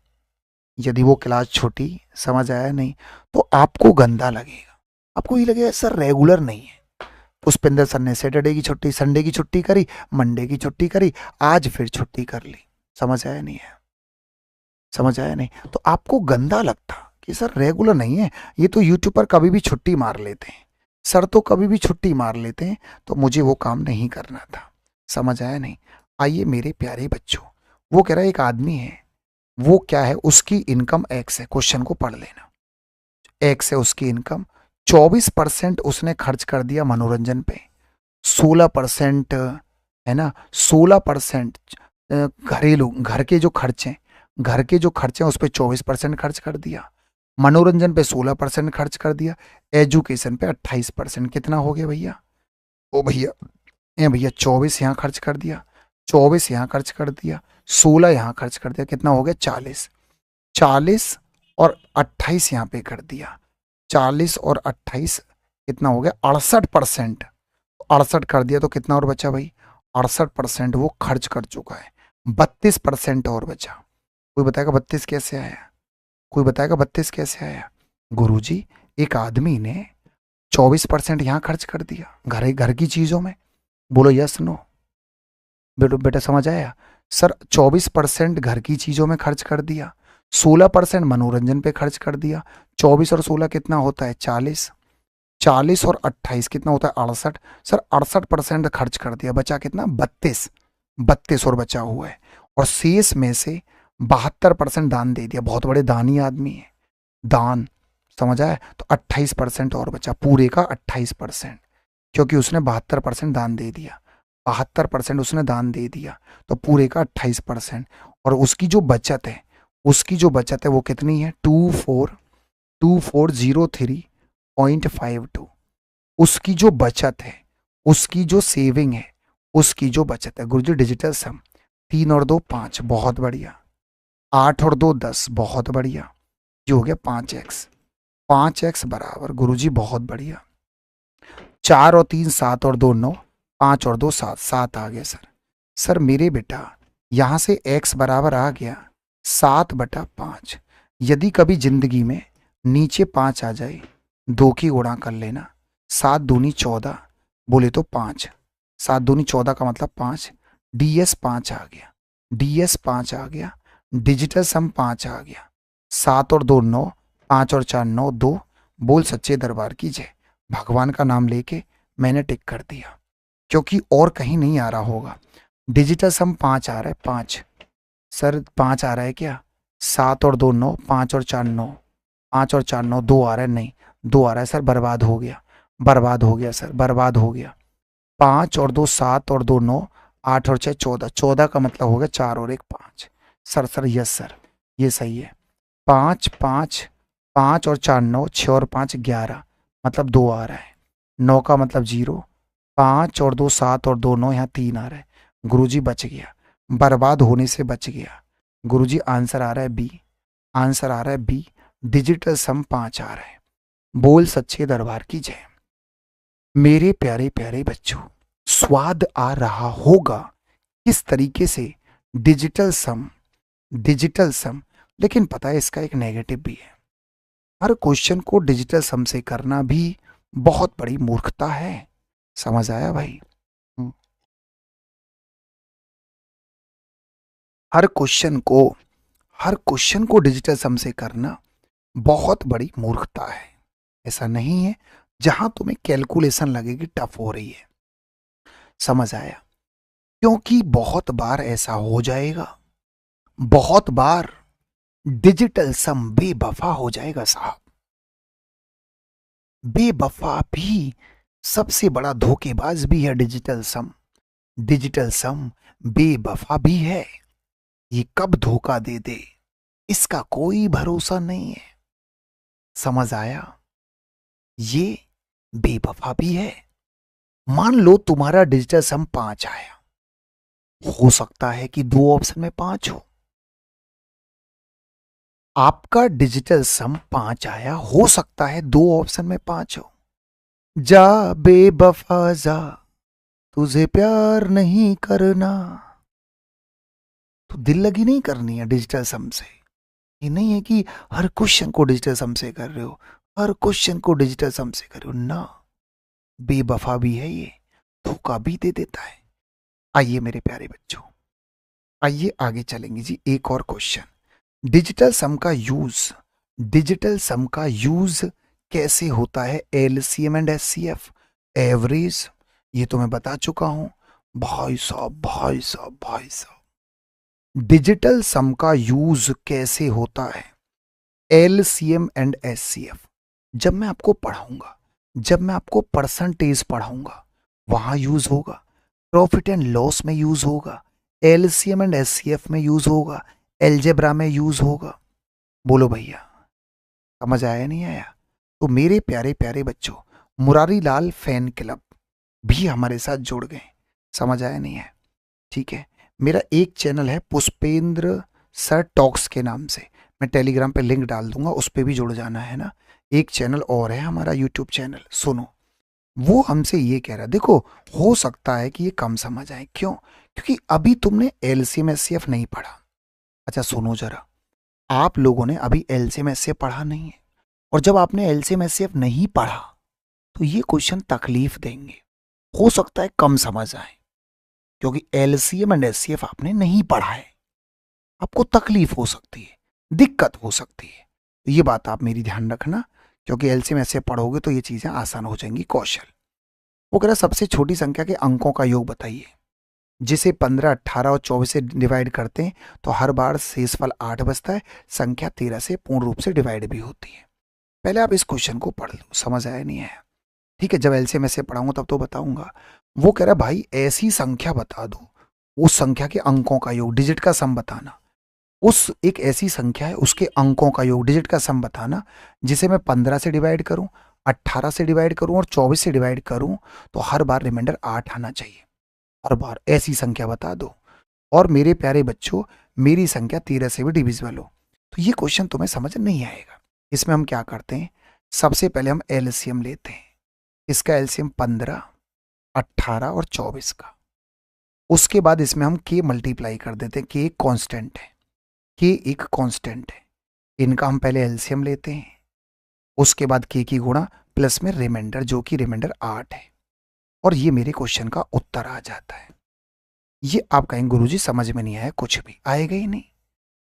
यदि वो क्लास छूटी, समझ आया नहीं, तो आपको गंदा लगेगा, आपको ये लगेगा सर रेगुलर नहीं है। पुष्पेंद्र सर ने सैटरडे की छुट्टी, संडे की छुट्टी करी, मंडे की छुट्टी करी, आज फिर छुट्टी कर ली। समझ आया नहीं है? समझ आया नहीं? तो आपको गंदा लगता कि सर रेगुलर नहीं है, ये तो यूट्यूब पर कभी भी छुट्टी मार लेते हैं, सर तो कभी भी छुट्टी मार लेते हैं, तो मुझे वो काम नहीं करना था। समझ आया नहीं? आइए मेरे प्यारे बच्चों, वो कह रहा है एक आदमी है, वो क्या है, उसकी इनकम एक्स है, क्वेश्चन को पढ़ लेना। एक्स है उसकी इनकम, 24% उसने खर्च कर दिया मनोरंजन पे, 16% है ना, 16% घरेलू, घर के जो खर्चे, घर के जो खर्चे हैं उस पर 24% खर्च कर दिया, मनोरंजन पे 16% खर्च कर दिया, एजुकेशन पे 28%। कितना हो गया भैया? ओ भैया, ए भैया 24 यहाँ खर्च कर दिया, 24 यहाँ खर्च कर दिया, 16 यहाँ खर्च कर दिया, कितना हो गया? 40। 40 और 28 यहाँ पे कर दिया, 40 और 28 कितना हो गया? 68%। 68 कर दिया तो कितना और बचा भाई? 68% वो खर्च कर चुका है, 32% और बचा। कोई बताएगा 32 कैसे आया? कोई बताएगा 32 कैसे आया? गुरुजी, एक आदमी ने 24% यहाँ खर्च कर दिया घर घर की चीजों में। बोलो यस नो? बेटो बेटा समझ आया? सर 24% घर की चीजों में खर्च कर दिया, 16% मनोरंजन पे खर्च कर दिया, 24 और 16 कितना होता है? 40। 40 और 28 कितना होता है? 68। सर 68% खर्च कर दिया, बचा कितना? 32। 32 और बचा हुआ है, और शेष में से 72% दान दे दिया, बहुत बड़े दानी आदमी है, दान। समझ आया? तो 28% और बचा, पूरे का 28%, क्योंकि उसने 72% दान दे दिया, 72% उसने दान दे दिया, तो पूरे का 28%। और उसकी जो बचत है, उसकी जो बचत है वो कितनी है? 2403.52। उसकी जो बचत है, उसकी जो सेविंग है, उसकी जो बचत है, गुरुजी डिजिटल सम, 3 और 2 5, बहुत बढ़िया, 8 और 2 10, बहुत बढ़िया, जो हो गया 5x। 5x बराबर गुरुजी बहुत बढ़िया, 4 और 3 7 और 2 9, 5 और 2 7, 7 आ गया सर। सर मेरे बेटा यहाँ से x बराबर आ गया 7/5। यदि कभी जिंदगी में नीचे 5 आ जाए, 2 की गुणा कर लेना, 7 दूनी 14, बोले तो 5, 7 दूनी 14 का मतलब 5, ds 5 आ गया, ds 5 आ गया, डिजिटल सम 5 आ गया, 7 और 2 9, 5 और 4 9 2। बोल सच्चे दरबार की जय। भगवान का नाम लेके मैंने टिक कर दिया, क्योंकि और कहीं नहीं आ रहा होगा। डिजिटल सम 5 आ रहा है, 5। सर 5 आ रहा है क्या? 7 और 2 9, 5 और 4 9, 5 और 4 9, 2 आ रहा है, नहीं 2 आ रहा है सर, बर्बाद हो गया, बर्बाद हो गया सर, बर्बाद हो गया। 5 और 2 7 और 2 9, 8 और 6 14, 14 का मतलब हो गया 4 और 1 5। सर सर यस सर, ये सही है। 5 5, 5 और 4 9, 6 और 5 11, मतलब 2 आ रहा है, 9 का मतलब 0, 5 और 2 7 और 2 9, यहाँ 3 आ रहा है, गुरुजी बच गया, बर्बाद होने से बच गया। गुरुजी आंसर आ रहा है बी, आंसर आ रहा है बी, डिजिटल सम 5 आ रहा है। बोल सच्चे दरबार की जय। मेरे प्यारे प्यारे बच्चों, स्वाद आ रहा होगा किस तरीके से डिजिटल सम, डिजिटल सम। लेकिन पता है इसका एक नेगेटिव भी है, हर क्वेश्चन को डिजिटल सम से करना भी बहुत बड़ी मूर्खता है। समझ आया भाई? हम्म। हर क्वेश्चन को, हर क्वेश्चन को डिजिटल सम से करना बहुत बड़ी मूर्खता है। ऐसा नहीं है जहां तुम्हें कैलकुलेशन लगेगी टफ हो रही है। समझ आया? क्योंकि बहुत बार ऐसा हो जाएगा, बहुत बार डिजिटल सम बेवफा हो जाएगा साहब। बेवफा भी सबसे बड़ा धोखेबाज भी है डिजिटल सम। डिजिटल सम बेवफा भी है। ये कब धोखा दे दे इसका कोई भरोसा नहीं है। समझ आया? ये बेवफा भी है। मान लो तुम्हारा डिजिटल सम 5 आया, हो सकता है कि 2 ऑप्शन में 5 हो। आपका डिजिटल सम 5 आया, हो सकता है 2 ऑप्शन में 5 हो। जा बेवफा जा, तुझे प्यार नहीं करना। तो दिल लगी नहीं करनी है डिजिटल सम से। ये नहीं है कि हर क्वेश्चन को डिजिटल सम से कर रहे हो, हर क्वेश्चन को डिजिटल सम से कर रहे हो ना। बेवफा भी है ये, धोखा भी दे देता है। आइए मेरे प्यारे बच्चों, आइए आगे चलेंगे जी। एक और क्वेश्चन, डिजिटल सम का यूज, डिजिटल सम का यूज कैसे होता है? एलसीएम एंड एचसीएफ, एवरेज, ये तो मैं बता चुका हूं। भाई साहब भाई साहब भाई साहब, डिजिटल सम का यूज कैसे होता है? एलसीएम एंड एचसीएफ जब मैं आपको पढ़ाऊंगा, जब मैं आपको परसेंटेज पढ़ाऊंगा वहां यूज होगा, प्रॉफिट एंड लॉस में यूज होगा, एलसीएम एंड एचसीएफ में यूज होगा, एलजेब्रा में यूज होगा। बोलो भैया, समझ आया नहीं आया? तो मेरे प्यारे प्यारे बच्चों, मुरारी लाल फैन क्लब भी हमारे साथ जुड़ गए। समझ आया नहीं है? ठीक है। मेरा एक चैनल है पुष्पेंद्र सर टॉक्स के नाम से, मैं टेलीग्राम पे लिंक डाल दूंगा, उस पर भी जुड़ जाना है ना। एक चैनल और है हमारा यूट्यूब चैनल, सुनो। वो हमसे ये कह रहा है, देखो हो सकता है कि ये कम समझ आए। क्यों? क्योंकि अभी तुमने एलसीएम एचसीएफ नहीं पढ़ा। अच्छा सुनो जरा, आप लोगों ने अभी एलसीएम एचसीएफ पढ़ा नहीं है, और जब आपने एलसीएम एचसीएफ नहीं पढ़ा तो ये क्वेश्चन तकलीफ देंगे, हो सकता है कम समझ आए। क्योंकि एलसीएम एंड एचसीएफ आपने नहीं पढ़ा है, आपको तकलीफ हो सकती है, दिक्कत हो सकती है। तो ये बात आप मेरी ध्यान रखना, क्योंकि एलसीएम एचसीएफ पढ़ोगे तो ये चीजें आसान हो जाएंगी। कौशल, वो कह रहा सबसे छोटी संख्या के अंकों का योग बताइए, जिसे 15, 18 और 24 से डिवाइड करते हैं तो हर बार शेषफल 8 बचता है। संख्या 13 से पूर्ण रूप से डिवाइड भी होती है। पहले आप इस क्वेश्चन को पढ़ लो, समझ आया नहीं आया? ठीक है, जब एलसीएम ऐसे पढ़ाऊंगा तब तो बताऊंगा। वो कह रहा है भाई ऐसी संख्या बता दो, उस संख्या के अंकों का योग, डिजिट का सम बताना। उस एक ऐसी संख्या है उसके अंकों का योग, डिजिट का सम बताना, जिसे मैं 15 से डिवाइड करूं, 18 से डिवाइड करूं और 24 से डिवाइड करूं तो हर बार रिमाइंडर 8 आना चाहिए। हर बार ऐसी संख्या बता दो। और मेरे प्यारे बच्चों, मेरी संख्या 13 से भी डिविजिबल हो। तो ये क्वेश्चन तुम्हें समझ नहीं आएगा। इसमें हम क्या करते हैं, सबसे पहले हम एलसीएम लेते हैं। इसका एलसीएम 15, 18 और 24 का। उसके बाद इसमें हम के मल्टीप्लाई कर देते हैं। के एक कांस्टेंट है, के एक कांस्टेंट है। इनका हम पहले एलसीएम लेते हैं, उसके बाद के की गुणा प्लस में रिमाइंडर, जो कि रिमाइंडर 8 है। और ये मेरे क्वेश्चन का उत्तर आ जाता है। ये आप कहेंगे गुरुजी समझ में नहीं आया, कुछ भी आएगा ही नहीं,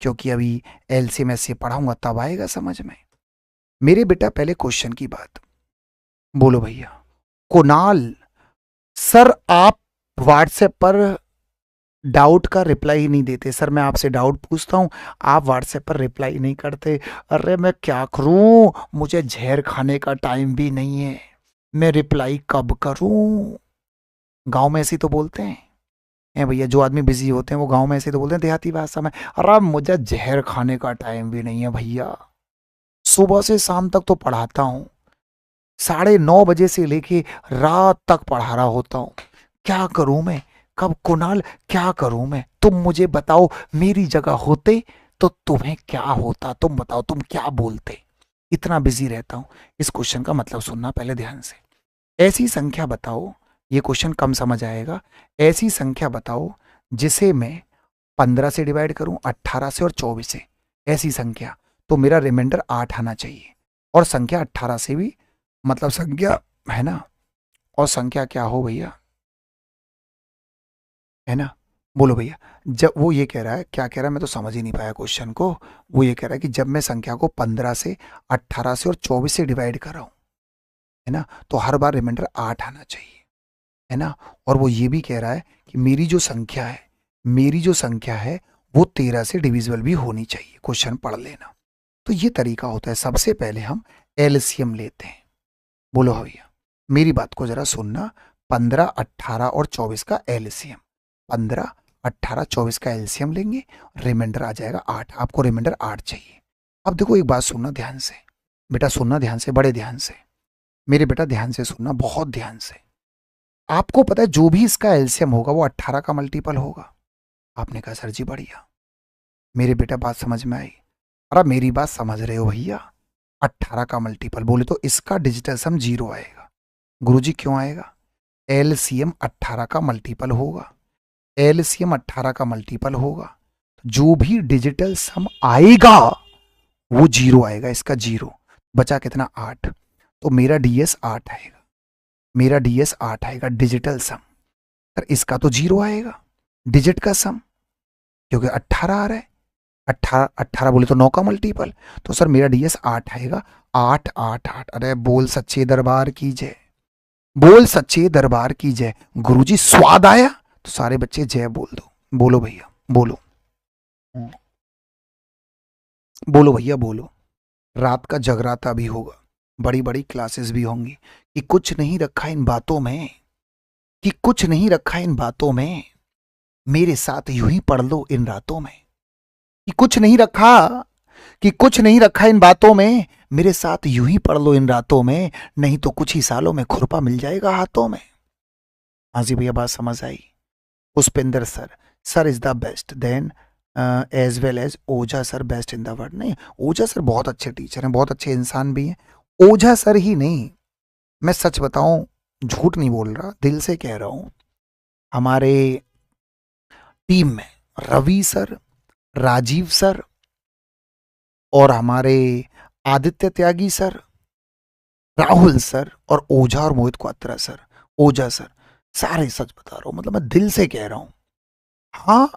क्योंकि अभी एलसीएम ऐसे पढ़ाऊंगा तब आएगा समझ में। मेरे बेटा पहले क्वेश्चन की बात बोलो भैया। कुणाल सर, आप व्हाट्सएप पर डाउट का रिप्लाई ही नहीं देते। सर मैं आपसे डाउट पूछता हूं, आप व्हाट्सएप पर रिप्लाई नहीं करते। अरे मैं क्या करूं, मुझे जहर खाने का टाइम भी नहीं है, मैं रिप्लाई कब करूं? गांव में ऐसे तो बोलते हैं भैया, जो आदमी बिजी होते हैं वो गांव में ऐसे तो बोलते हैं देहाती भाषा में, अरे मुझे जहर खाने का टाइम भी नहीं है भैया, सुबह से शाम तक तो पढ़ाता हूँ, 9:30 बजे से लेके रात तक पढ़ा रहा होता हूँ, क्या करूं मैं? कब कुणाल, क्या करूं मैं? तुम मुझे बताओ, मेरी जगह होते तो तुम्हें क्या होता? तुम बताओ, तुम क्या बोलते? इतना बिजी रहता हूं। इस क्वेश्चन का मतलब सुनना पहले ध्यान से। ऐसी संख्या बताओ, ये क्वेश्चन कम समझ आएगा। ऐसी संख्या बताओ जिसे मैं 15 से डिवाइड करूं, 18 से और 24 से, ऐसी संख्या, तो मेरा रिमाइंडर 8 आना चाहिए। और संख्या 18 से भी, मतलब संख्या है ना, और संख्या क्या हो भैया, है ना, बोलो भैया। जब वो ये कह रहा है, क्या कह रहा है मैं तो समझ ही नहीं पाया क्वेश्चन को। वो ये कह रहा है कि जब मैं संख्या को 15 से, 18 से और 24 से डिवाइड कर रहा हूँ, है ना, तो हर बार रिमाइंडर 8 आना चाहिए, है ना। और वो ये भी कह रहा है कि मेरी जो संख्या है वो 13 से डिविजिबल भी होनी चाहिए। क्वेश्चन पढ़ लेना। तो ये तरीका होता है, सबसे पहले हम एलसीएम लेते हैं। बोलो भैया, मेरी बात को जरा सुनना। 15, 18 और 24 का एलसीएम, 15, 18, 24 का एलसीएम लेंगे, रिमाइंडर आ जाएगा 8। आपको रिमाइंडर 8 चाहिए। अब देखो एक बात सुनना ध्यान से, बेटा सुनना ध्यान से, बड़े ध्यान से, मेरे बेटा ध्यान से सुनना, बहुत ध्यान से। आपको पता है जो भी इसका एलसीएम होगा वो 18 का मल्टीपल होगा। आपने कहा सर जी बढ़िया, मेरे बेटा बात समझ में आई? अरे मेरी बात समझ रहे हो भैया? 18 का मल्टीपल बोले तो इसका डिजिटल सम 0 आएगा। गुरुजी क्यों आएगा? एलसीएम 18 का मल्टीपल होगा, एलसीएम 18 का मल्टीपल होगा, जो भी डिजिटल सम आएगा वो 0 आएगा। इसका 0 बचा कितना? 8। तो मेरा डीएस 8 आएगा, मेरा डीएस 8 आएगा डिजिटल सम। सर इसका तो 0 आएगा डिजिट का सम, क्योंकि 18 आ रहा है। 18 18 बोले तो 9 का मल्टीपल, तो सर मेरा डीएस 8 आएगा। 8 8 8। अरे बोल सच्चे दरबार की जय, बोल सच्चे दरबार की जय। गुरुजी स्वाद आया? तो सारे बच्चे जय बोल दो। बोलो भैया बोलो, बोलो भैया बोलो। रात का जगराता भी होगा, बड़ी बड़ी क्लासेस भी होंगी, कि कुछ नहीं रखा इन बातों में, कि कुछ नहीं रखा इन बातों में, मेरे साथ यूं ही पढ़ लो इन रातों में। कि कुछ नहीं रखा, कि कुछ नहीं रखा इन बातों में, मेरे साथ यूं ही पढ़ लो इन रातों में, नहीं तो कुछ ही सालों में खुरपा मिल जाएगा हाथों में। हाँ जी भैया बात समझ आई? Pushpendra sir, sir is the best, then as well as Ojha sir best in the world. नहीं, ओझा सर बहुत अच्छे टीचर हैं, बहुत अच्छे इंसान भी हैं। ओझा सर ही नहीं, मैं सच बताऊं, झूठ नहीं बोल रहा, दिल से कह रहा हूं, हमारे टीम में रवि सर, राजीव सर और हमारे आदित्य त्यागी सर, राहुल सर और ओझा और मोहित क्वात्रा सर, ओझा सर, सारे सच बता रहा हूं, मतलब मैं दिल से कह रहा हूं। हाँ,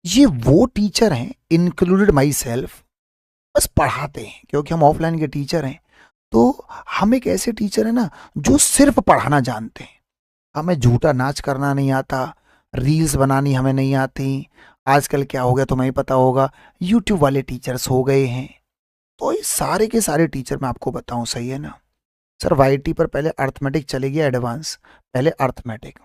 ये वो टीचर हैं, इंक्लूडेड माई सेल्फ, बस पढ़ाते हैं, क्योंकि हम ऑफलाइन के टीचर हैं। तो हम एक ऐसे टीचर हैं ना जो सिर्फ पढ़ाना जानते हैं। हमें झूठा नाच करना नहीं आता, रील्स बनानी हमें नहीं आती। आजकल क्या हो गया तुम्हें ही पता होगा, यूट्यूब वाले टीचर्स हो गए हैं। तो ये सारे के सारे टीचर मैं आपको बताऊं, सही है ना सर? वाईटी पर पहले अर्थमेटिक चलेगी एडवांस, पहले अर्थमेटिक,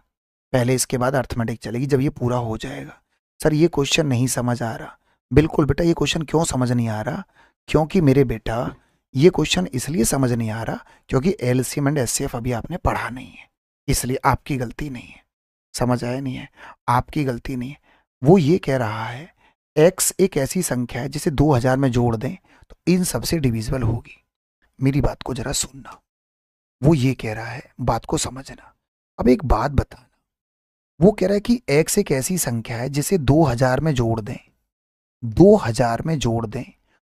पहले इसके बाद अर्थमेटिक चलेगी। जब ये पूरा हो जाएगा, सर ये क्वेश्चन नहीं समझ आ रहा, बिल्कुल बेटा ये क्वेश्चन क्यों समझ नहीं आ रहा? क्योंकि मेरे बेटा ये क्वेश्चन इसलिए समझ नहीं आ रहा क्योंकि एलसीएम एंड एचसीएफ अभी आपने पढ़ा नहीं है, इसलिए आपकी गलती नहीं है। समझ आया नहीं है? आपकी गलती नहीं है। वो ये कह रहा है x एक ऐसी संख्या है जिसे 2000 में जोड़ दें तो इन सबसे डिविजिबल होगी। मेरी बात को जरा सुनना, वो ये कह रहा है, बात को समझना। अब एक बात बताना, वो कह रहा है कि x एक ऐसी संख्या है जिसे 2000 में जोड़ दें, 2000 में जोड़ दें,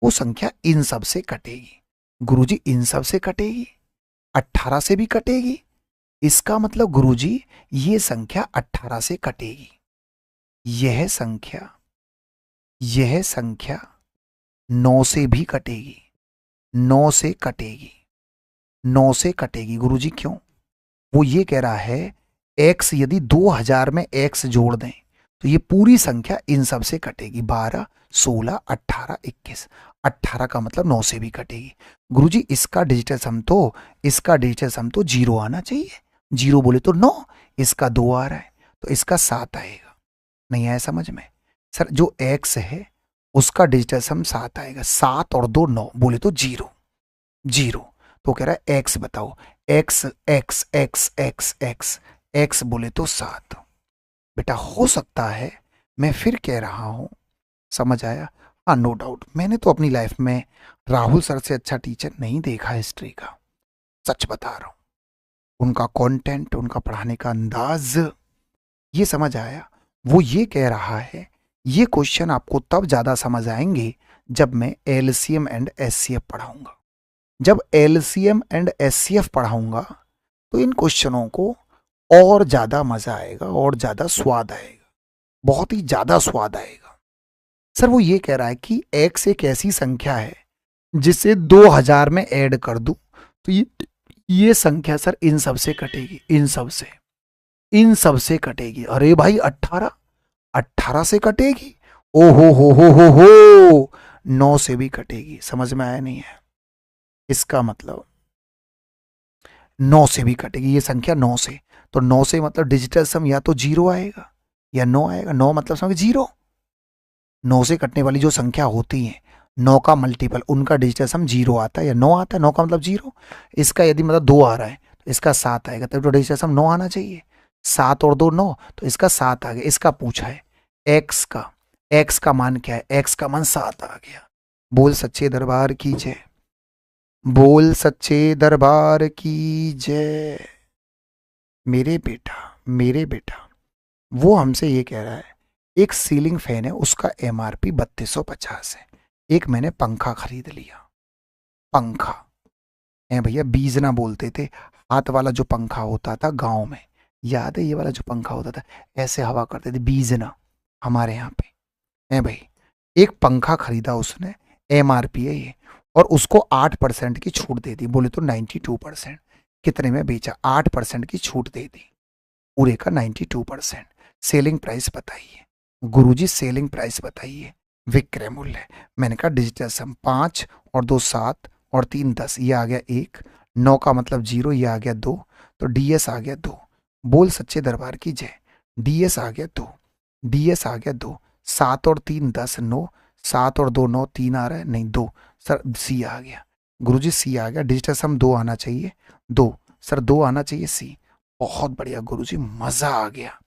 वो संख्या इन सब से कटेगी। गुरुजी इन सब से कटेगी, 18 से भी कटेगी। इसका मतलब गुरुजी ये संख्या 18 से कटेगी। यह संख्या 9 से भी कटेगी, 9 से कटेगी, 9 से कटेगी। गुरुजी क्यों? वो ये कह रहा है x यदि 2000 में x जोड़ दें तो ये पूरी संख्या इन सब से कटेगी। 12, 16, 18, 21। 18 का मतलब 9 से भी कटेगी। गुरुजी इसका डिजिटल सम तो 0 आना चाहिए। 0 बोले तो 9, इसका 2 आ रहा है तो इसका 7 आएगा। नहीं आया समझ में? सर जो x है उसका डिजिटल सम 7 आएगा। 7 और 2 9 बोले तो 0, 0। तो कह रहा है x बताओ, x x x x x x बोले तो 7। बेटा हो सकता है, मैं फिर कह रहा हूं, समझ आया? हाँ नो डाउट, मैंने तो अपनी लाइफ में राहुल सर से अच्छा टीचर नहीं देखा हिस्ट्री का, सच बता रहा हूं। उनका कंटेंट, उनका पढ़ाने का अंदाज, ये समझ आया। वो ये कह रहा है ये क्वेश्चन आपको तब ज्यादा समझ आएंगे जब मैं एलसीएम एंड एचसीएफ पढ़ाऊंगा। जब एलसीएम एंड एचसीएफ पढ़ाऊंगा तो इन क्वेश्चनों को और ज्यादा मजा आएगा और ज्यादा स्वाद आएगा। बहुत ही ज्यादा स्वाद आएगा। सर वो ये कह रहा है कि x एक ऐसी संख्या है जिसे 2000 में ऐड कर दूं तो ये संख्या सर इन सब से कटेगी, इन सब से कटेगी। अरे भाई 18 से कटेगी, ओ हो 9 से भी कटेगी। समझ में आया नहीं है? इसका मतलब 9 से भी कटेगी ये संख्या, 9 से। तो 9 से मतलब डिजिटल सम या तो 0 आएगा या 9 आएगा। 9 मतलब समझ 0। 9 से कटने वाली जो संख्या होती है 9 का मल्टीपल, उनका डिजिटल सम 0 आता है या 9 आता है। 9 का मतलब 0। इसका यदि मतलब 2 आ रहा है तो इसका 7 आएगा, तब तो डिजिटल सम 9 आना चाहिए। 7 और 2 9, तो इसका 7 आ गया। इसका पूछा है एक्स का मान क्या है? एक्स का मान 7 आ गया। बोल सच्चे दरबार की जय, बोल सच्चे दरबार की जय। मेरे बेटा वो हमसे ये कह रहा है एक सीलिंग फैन है, उसका एमआरपी 3250 है। एक मैंने पंखा खरीद लिया। पंखा है भैया, बीज ना बोलते थे, हाथ वाला जो पंखा होता था गांव में, याद है? ये वाला जो पंखा होता था ऐसे हवा करते थे, बीज ना हमारे यहाँ पे है भाई। एक पंखा खरीदा उसने, एमआरपी है ये, और उसको 8% की छूट दे दी। बोले तो 92%। कितने में बेचा? 8% की छूट दे दी, पूरे का 92%। सेलिंग प्राइस बताइए गुरुजी, सेलिंग प्राइस बताइए। विक्रय मूल्य मैंने कहा डिजिटल सम 5 और 2 7 और 3 10, ये आ गया 1। 9 का मतलब 0, ये आ गया 2, तो डीएस आ गया 2। बोल सच्चे दरबार की जय। डीएस आ गया 2, डीएस आ गया 2। 7 और 3 10 9, 7 और 2 9, 3 आ रहा है नहीं 2। सर सी आ गया गुरुजी, सी आ गया। डिजिटल सम 2 आना चाहिए, 2 सर 2 आना चाहिए, सी। बहुत बढ़िया गुरुजी, मजा आ गया,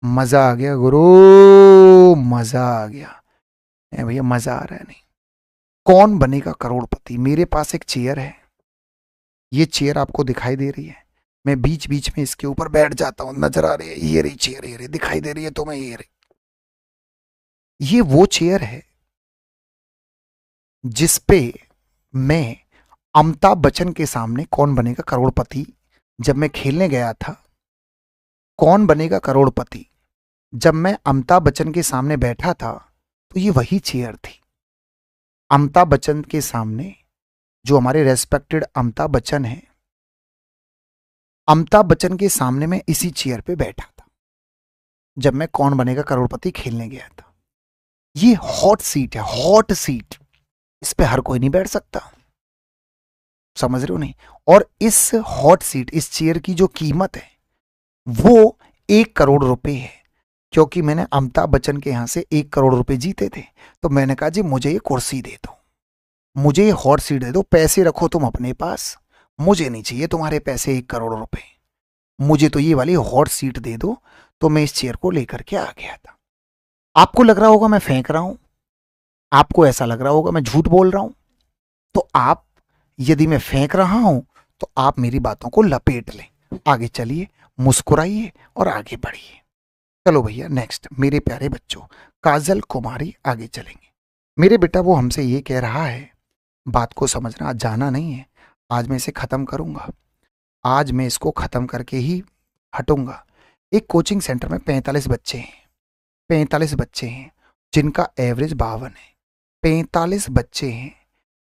मजा आ गया गुरु, मजा आ गया। भैया मजा आ रहा है नहीं? कौन बनेगा करोड़पति? मेरे पास एक चेयर है, ये चेयर आपको दिखाई दे रही है, मैं बीच बीच में इसके ऊपर बैठ जाता हूं, नजर आ रही है? ये रही चेयर, ये रही, दिखाई दे रही है तुम्हें? ये रही, ये वो चेयर है जिसपे मैं अमिताभ बच्चन के सामने कौन बनेगा करोड़पति जब मैं खेलने गया था, कौन बनेगा करोड़पति जब मैं अमिताभ बच्चन के सामने बैठा था, तो ये वही चेयर थी। अमिताभ बच्चन के सामने, जो हमारे रेस्पेक्टेड अमिताभ बच्चन है, अमिताभ बच्चन के सामने मैं इसी चेयर पे बैठा था जब मैं कौन बनेगा करोड़पति खेलने गया था। ये हॉट सीट है, हॉट सीट, इस पे हर कोई नहीं बैठ सकता, समझ रहे हो नहीं? और इस हॉट सीट, इस चेयर की जो कीमत है वो 1 करोड़ रुपए है, क्योंकि मैंने अमिताभ बच्चन के यहां से 1 करोड़ रुपए जीते थे। तो मैंने कहा जी मुझे ये कुर्सी दे दो, मुझे ये हॉट सीट दे दो, पैसे रखो तुम अपने पास, मुझे नहीं चाहिए तुम्हारे पैसे 1 करोड़ रुपए, मुझे तो ये वाली हॉट सीट दे दो। तो मैं इस चेयर को लेकर के आ गया था। आपको लग रहा होगा मैं फेंक रहा हूं, आपको ऐसा लग रहा होगा मैं झूठ बोल रहा हूं, तो आप, यदि मैं फेंक रहा हूं तो आप मेरी बातों को लपेट लें। आगे चलिए, मुस्कुराइए और आगे बढ़िए। चलो भैया नेक्स्ट, मेरे प्यारे बच्चों, काजल कुमारी आगे चलेंगे। मेरे बेटा वो हमसे ये कह रहा है, बात को समझना, आज जाना नहीं है, आज मैं इसे खत्म करूंगा, आज मैं इसको खत्म करके ही हटूंगा। एक कोचिंग सेंटर में 45 बच्चे हैं, 45 बच्चे हैं जिनका एवरेज 52 है। 45 बच्चे हैं,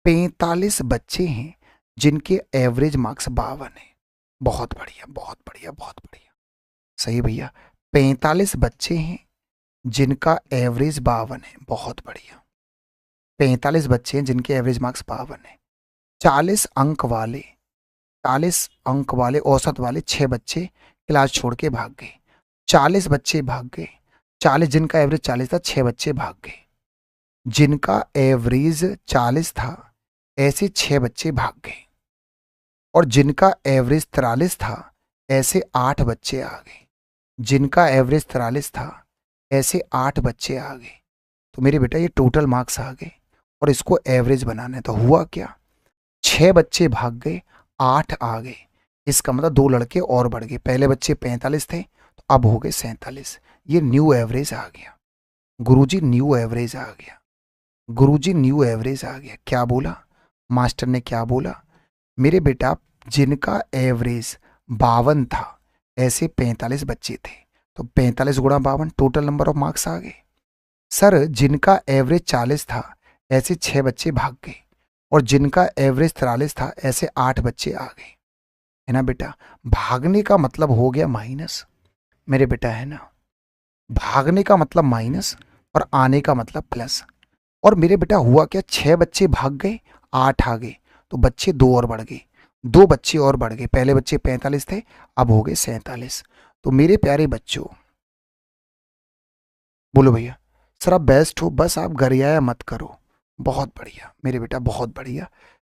45 बच्चे हैं जिनके एवरेज मार्क्स 52 है। बहुत बढ़िया, बहुत बढ़िया, बहुत बढ़िया, सही भैया। 45 बच्चे हैं जिनका एवरेज 52 है, बहुत बढ़िया। 45 बच्चे हैं जिनके एवरेज मार्क्स 52 है। 40 अंक वाले, 40 अंक वाले औसत वाले 6 बच्चे क्लास छोड़ के भाग गए। 40 बच्चे भाग गए, 40 जिनका एवरेज 40 था, 6 बच्चे भाग गए। जिनका एवरेज 40 था ऐसे 6 बच्चे भाग गए, और जिनका एवरेज 43 था ऐसे 8 बच्चे आ गए। जिनका एवरेज 43 था ऐसे 8 बच्चे आ गए। तो मेरे बेटा ये टोटल मार्क्स आ गए, और इसको एवरेज बनाना है। तो हुआ क्या, 6 बच्चे भाग गए, 8 आ गए, इसका मतलब 2 लड़के और बढ़ गए। पहले बच्चे 45 थे तो अब हो गए 47। ये न्यू एवरेज आ गया गुरुजी, न्यू एवरेज आ गया गुरुजी, न्यू एवरेज आ गया। क्या बोला मास्टर ने, क्या बोला? मेरे बेटा जिनका एवरेज 52 था ऐसे 45 बच्चे थे, तो 45 गुणा 52 टोटल नंबर ऑफ मार्क्स आ गए। सर जिनका एवरेज 40 था ऐसे 6 बच्चे भाग गए, और जिनका एवरेज 43 था ऐसे 8 बच्चे आ गए, है ना बेटा। भागने का मतलब हो गया माइनस मेरे बेटा, है ना। भागने का मतलब माइनस और आने का मतलब प्लस। और मेरे बेटा हुआ क्या, 6 बच्चे भाग गए, 8 आ गए, तो बच्चे 2 और बढ़ गए, 2 बच्चे और बढ़ गए। पहले बच्चे 45 थे, अब हो गए 47। तो मेरे प्यारे बच्चों, बोलो भैया। सर आप बेस्ट हो, बस आप गरियाया मत करो। बहुत बढ़िया मेरे बेटा, बहुत बढ़िया,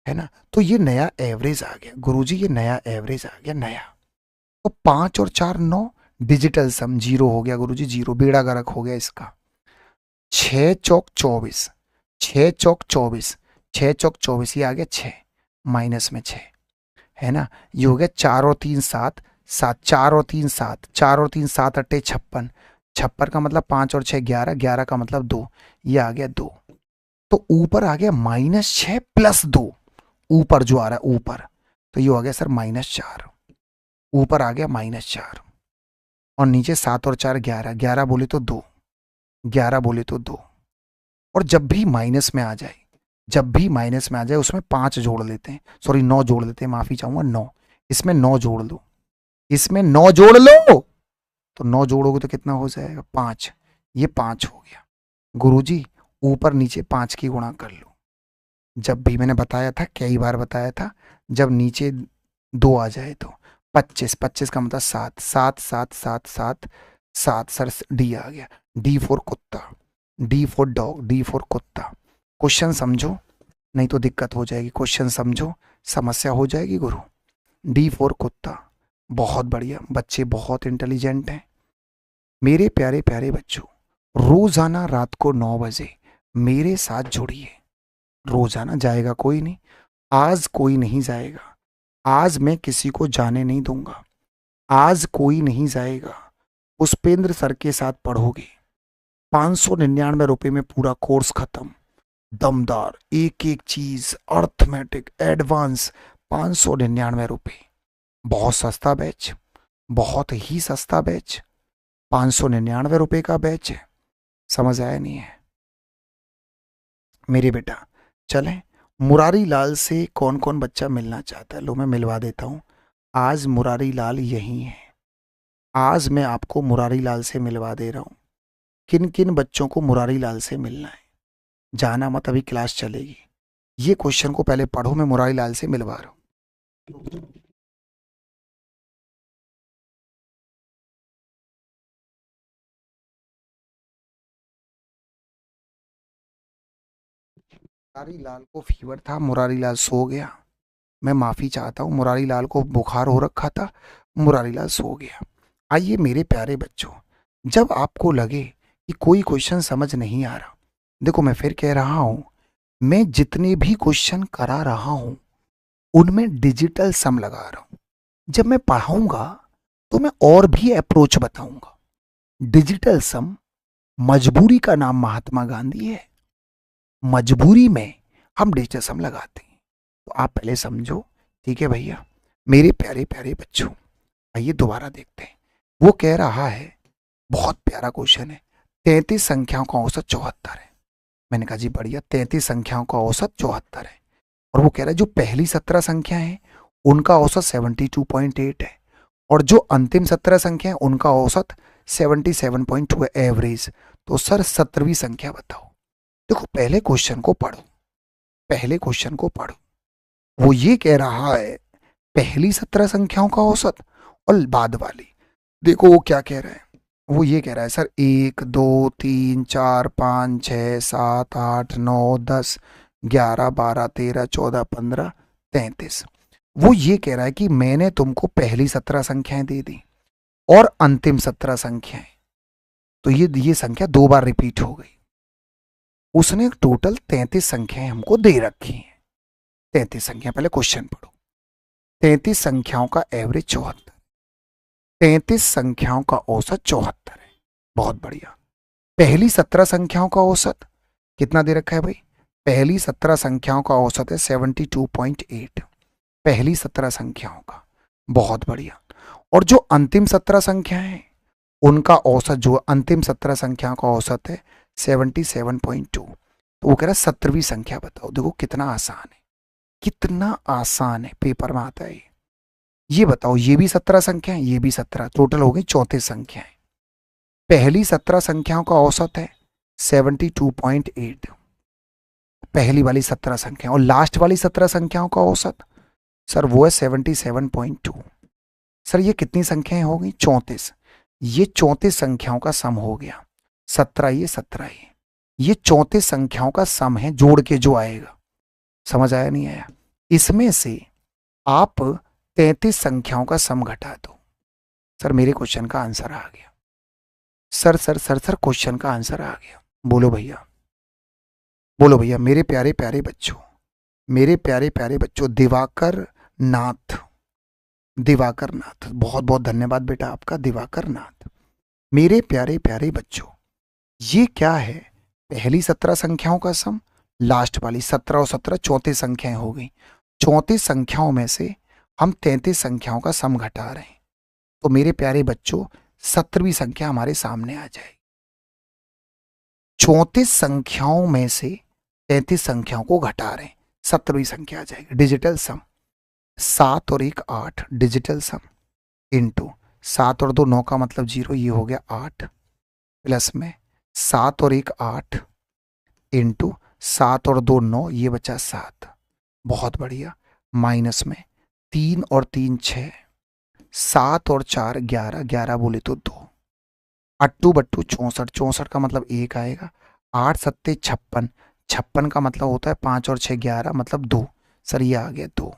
है ना। तो ये नया एवरेज आ गया गुरुजी, ये नया एवरेज आ गया नया। तो 5 और 4 9, डिजिटल सम 0 हो गया गुरुजी, 0, बेड़ा गर्क हो गया इसका। 6 चौक 24, 6 चौक 24, 6 चौक 24, ये आ गया 6, माइनस में 6, है ना। ये हो गया 4 और 3 7, 7 4 और 3 7, 4 और 3 7 अट्टे 56, 56 का मतलब 5 और 6 11, 11 का मतलब 2, ये आ गया 2। तो ऊपर आ गया -6 प्लस 2, ऊपर जो आ रहा है ऊपर, तो ये आ गया सर -4, ऊपर आ गया -4, और नीचे 7 और 4 11, 11 बोले तो 2, 11 बोले तो 2। और जब भी माइनस में आ जाए, जब भी माइनस में आ जाए उसमें 5 जोड़ लेते हैं, सॉरी 9 जोड़ लेते हैं, माफी चाहूंगा 9, इसमें 9 जोड़ लो, इसमें 9 जोड़ लो, तो 9 जोड़ोगे तो कितना हो जाएगा 5, ये 5 हो गया गुरुजी। ऊपर नीचे 5 की गुणा कर लो। जब भी मैंने बताया था, कई बार बताया था, जब नीचे 2 आ जाए तो 25, 25 का मतलब 7, 7 7 7 7 7, सर डी आ गया, डी फॉर कुत्ता, D for dog, D for कुत्ता। क्वेश्चन समझो, नहीं तो दिक्कत हो जाएगी, क्वेश्चन समझो, समस्या हो जाएगी गुरु। डी फॉर कुत्ता, बहुत बढ़िया बच्चे, बहुत इंटेलिजेंट हैं मेरे प्यारे प्यारे बच्चों। रोजाना रात को 9 बजे मेरे साथ जुड़िए, रोजाना, जाएगा कोई नहीं, आज कोई नहीं जाएगा, आज मैं किसी को जाने नहीं दूंगा, आज कोई नहीं जाएगा, पुष्पेंद्र सर के साथ पढ़ोगे, 599 रुपए में पूरा कोर्स खत्म, दमदार, एक एक चीज अर्थमेटिक एडवांस, 599 रुपए, बहुत सस्ता बैच, बहुत ही सस्ता बैच, 599 रुपए का बैच है, समझ आया नहीं है मेरे बेटा। चले, मुरारी लाल से कौन कौन बच्चा मिलना चाहता है, लो मैं मिलवा देता हूँ। आज मुरारी लाल यही है, आज मैं आपको मुरारी लाल से मिलवा दे रहा हूँ। किन किन बच्चों को मुरारी लाल से मिलना है, जाना मत, अभी क्लास चलेगी। ये क्वेश्चन को पहले पढ़ो, मैं मुरारी लाल से मिलवा रहा हूँ। मुरारी लाल को फीवर था, मुरारी लाल सो गया, मैं माफी चाहता हूँ, मुरारी लाल को बुखार हो रखा था, मुरारी लाल सो गया। आइए मेरे प्यारे बच्चों, जब आपको लगे कि कोई क्वेश्चन समझ नहीं आ रहा, देखो मैं फिर कह रहा हूं, मैं जितने भी क्वेश्चन करा रहा हूं उनमें डिजिटल सम लगा रहा हूं। जब मैं पढ़ाऊंगा तो मैं और भी अप्रोच बताऊंगा। डिजिटल सम, मजबूरी का नाम महात्मा गांधी है, मजबूरी में हम डिजिटल सम लगाते हैं। तो आप पहले समझो, ठीक है भैया मेरे प्यारे प्यारे बच्चों। आइए दोबारा देखते हैं, वो कह रहा है, बहुत प्यारा क्वेश्चन है, 33 संख्याओं का औसत 74 है। मैंने कहा जी बढ़िया, 33 संख्याओं का औसत 74 है। और वो कह रहा है जो पहली 17 संख्या है उनका औसत 72.8 है, और जो अंतिम 17 संख्या है उनका औसत 77.2 है, एवरेज। तो सर 17वीं संख्या बताओ। देखो पहले क्वेश्चन को पढ़ो, पहले क्वेश्चन को पढ़ो। वो ये कह रहा है पहली 17 संख्याओं का औसत और बाद वाली, देखो वो क्या कह रहा है, वो ये कह रहा है सर 1 2 3 4 5 6 7 8 9 10 11 12 13 14 15 33। वो ये कह रहा है कि मैंने तुमको पहली 17 संख्याएं दे दी और अंतिम 17 संख्याएं, तो ये संख्या 2 बार रिपीट हो गई। उसने टोटल 33 संख्याएं हमको दे रखी हैं। 33 संख्या, पहले क्वेश्चन पढ़ो। 33 संख्याओं का एवरेज 74, 33 संख्याओं का औसत 74 है, बहुत बढ़िया। पहली 17 संख्याओं का औसत कितना दे रखा है भाई, पहली 17 संख्याओं का औसत है 72.8, पहली 17 संख्याओं का, बहुत बढ़िया। और जो अंतिम 17 संख्याएं हैं उनका औसत जो अंतिम 17 संख्याओं का औसत है 77.2। तो वो कह रहा 17वीं संख्या बताओ। देखो कितना आसान है, कितना आसान है, पेपर में आता है। ये बताओ, ये भी 17 संख्या है, ये भी 17, टोटल हो गई 34 संख्याएं। पहली 17 संख्याओं का औसत है 72.8, पहली वाली 17 संख्या, और लास्ट वाली 17 संख्याओं का औसत सर वो है 77.2। सर ये कितनी संख्याएं हो गई? 34। ये 34 संख्याओं का सम हो गया। 17 ये 17 ये 34 संख्याओं का सम है, जोड़ के जो आएगा। समझ आया नहीं आया? इसमें से आप 33 संख्याओं का सम घटा दो। सर मेरे क्वेश्चन का आंसर आ गया। Sir sir sir sir question का आंसर आ गया। बोलो भैया, बोलो भैया, मेरे प्यारे प्यारे बच्चों, मेरे प्यारे प्यारे बच्चों। दिवाकर नाथ, दिवाकर नाथ, बहुत बहुत धन्यवाद बेटा आपका, दिवाकर नाथ। मेरे प्यारे प्यारे बच्चों, ये क्या है? पहली 17 संख्याओं का सम, लास्ट वाली 17 और 17 34 संख्याएं हो गई। 34 संख्याओं में से हम 33 संख्याओं का सम घटा रहे हैं। तो मेरे प्यारे बच्चों 17वीं संख्या हमारे सामने आ जाएगी। 34 संख्याओं में से 33 संख्याओं को घटा रहे हैं, 17वीं संख्या आ जाएगी। डिजिटल सम 7 और 1 8, डिजिटल सम इंटू 7 और 2 9 का मतलब 0, ये हो गया 8, प्लस में 7 और 1 8 इंटू 7 और 2 9, ये बचा 7। बहुत बढ़िया। माइनस में 3 और 3 6, 7 और 4 11, 11 बोले तो 2, अट्टू बट्टू 64, 64 का मतलब 1 आएगा। 8 सत्ते 56, 56 का मतलब होता है 5 और 6 11, मतलब 2। सर ये आ गया 2।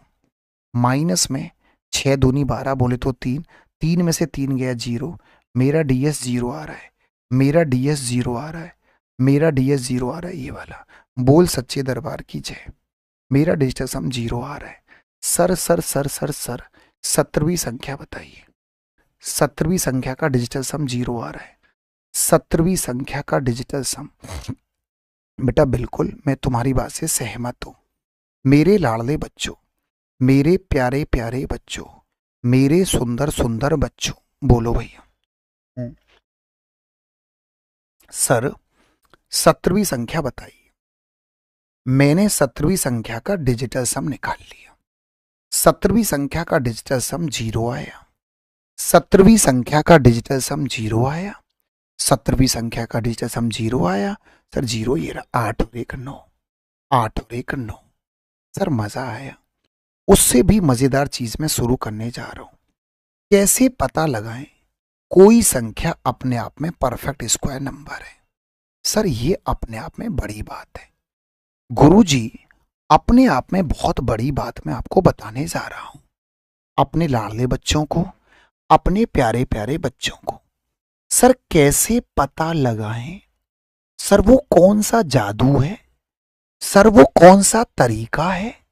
माइनस में 6 दूनी 12 बोले तो 3, 3 में से 3 गया 0, मेरा डीएस 0 आ रहा है, मेरा डीएस 0 आ रहा है, मेरा डीएस 0 आ रहा है, ये वाला। बोल सच्चे दरबार की जय। मेरा डिजिटल सम 0 आ रहा है। Sir sir sir sir sir 17वीं संख्या बताइए। 17वीं संख्या का डिजिटल सम 0 आ रहा है। 17वीं संख्या का डिजिटल सम, बेटा बिल्कुल मैं तुम्हारी बात से सहमत हूं। मेरे लाडले बच्चों, मेरे प्यारे प्यारे बच्चों, मेरे सुंदर सुंदर बच्चों, बोलो भैया। सर 17वीं संख्या बताइए। मैंने 17वीं संख्या का डिजिटल सम निकाल लिया। 17वीं संख्या का डिजिटल सम 0 आया। 17वीं संख्या का डिजिटल सम 0 आया। 17वीं संख्या का डिजिटल सम 0 आया। सर 0 ये रहा, 8 और 1 9, 8 और 1 9। सर मजा आया। उससे भी मजेदार चीज मैं शुरू करने जा रहा हूं। कैसे पता लगाएं कोई संख्या अपने आप में परफेक्ट स्क्वायर नंबर है? सर ये अपने आप में बड़ी बात है गुरुजी, अपने आप में बहुत बड़ी बात मैं आपको बताने जा रहा हूं। अपने लाडले बच्चों को, अपने प्यारे प्यारे बच्चों को। सर कैसे पता लगाएं? सर वो कौन सा जादू है, सर वो कौन सा तरीका है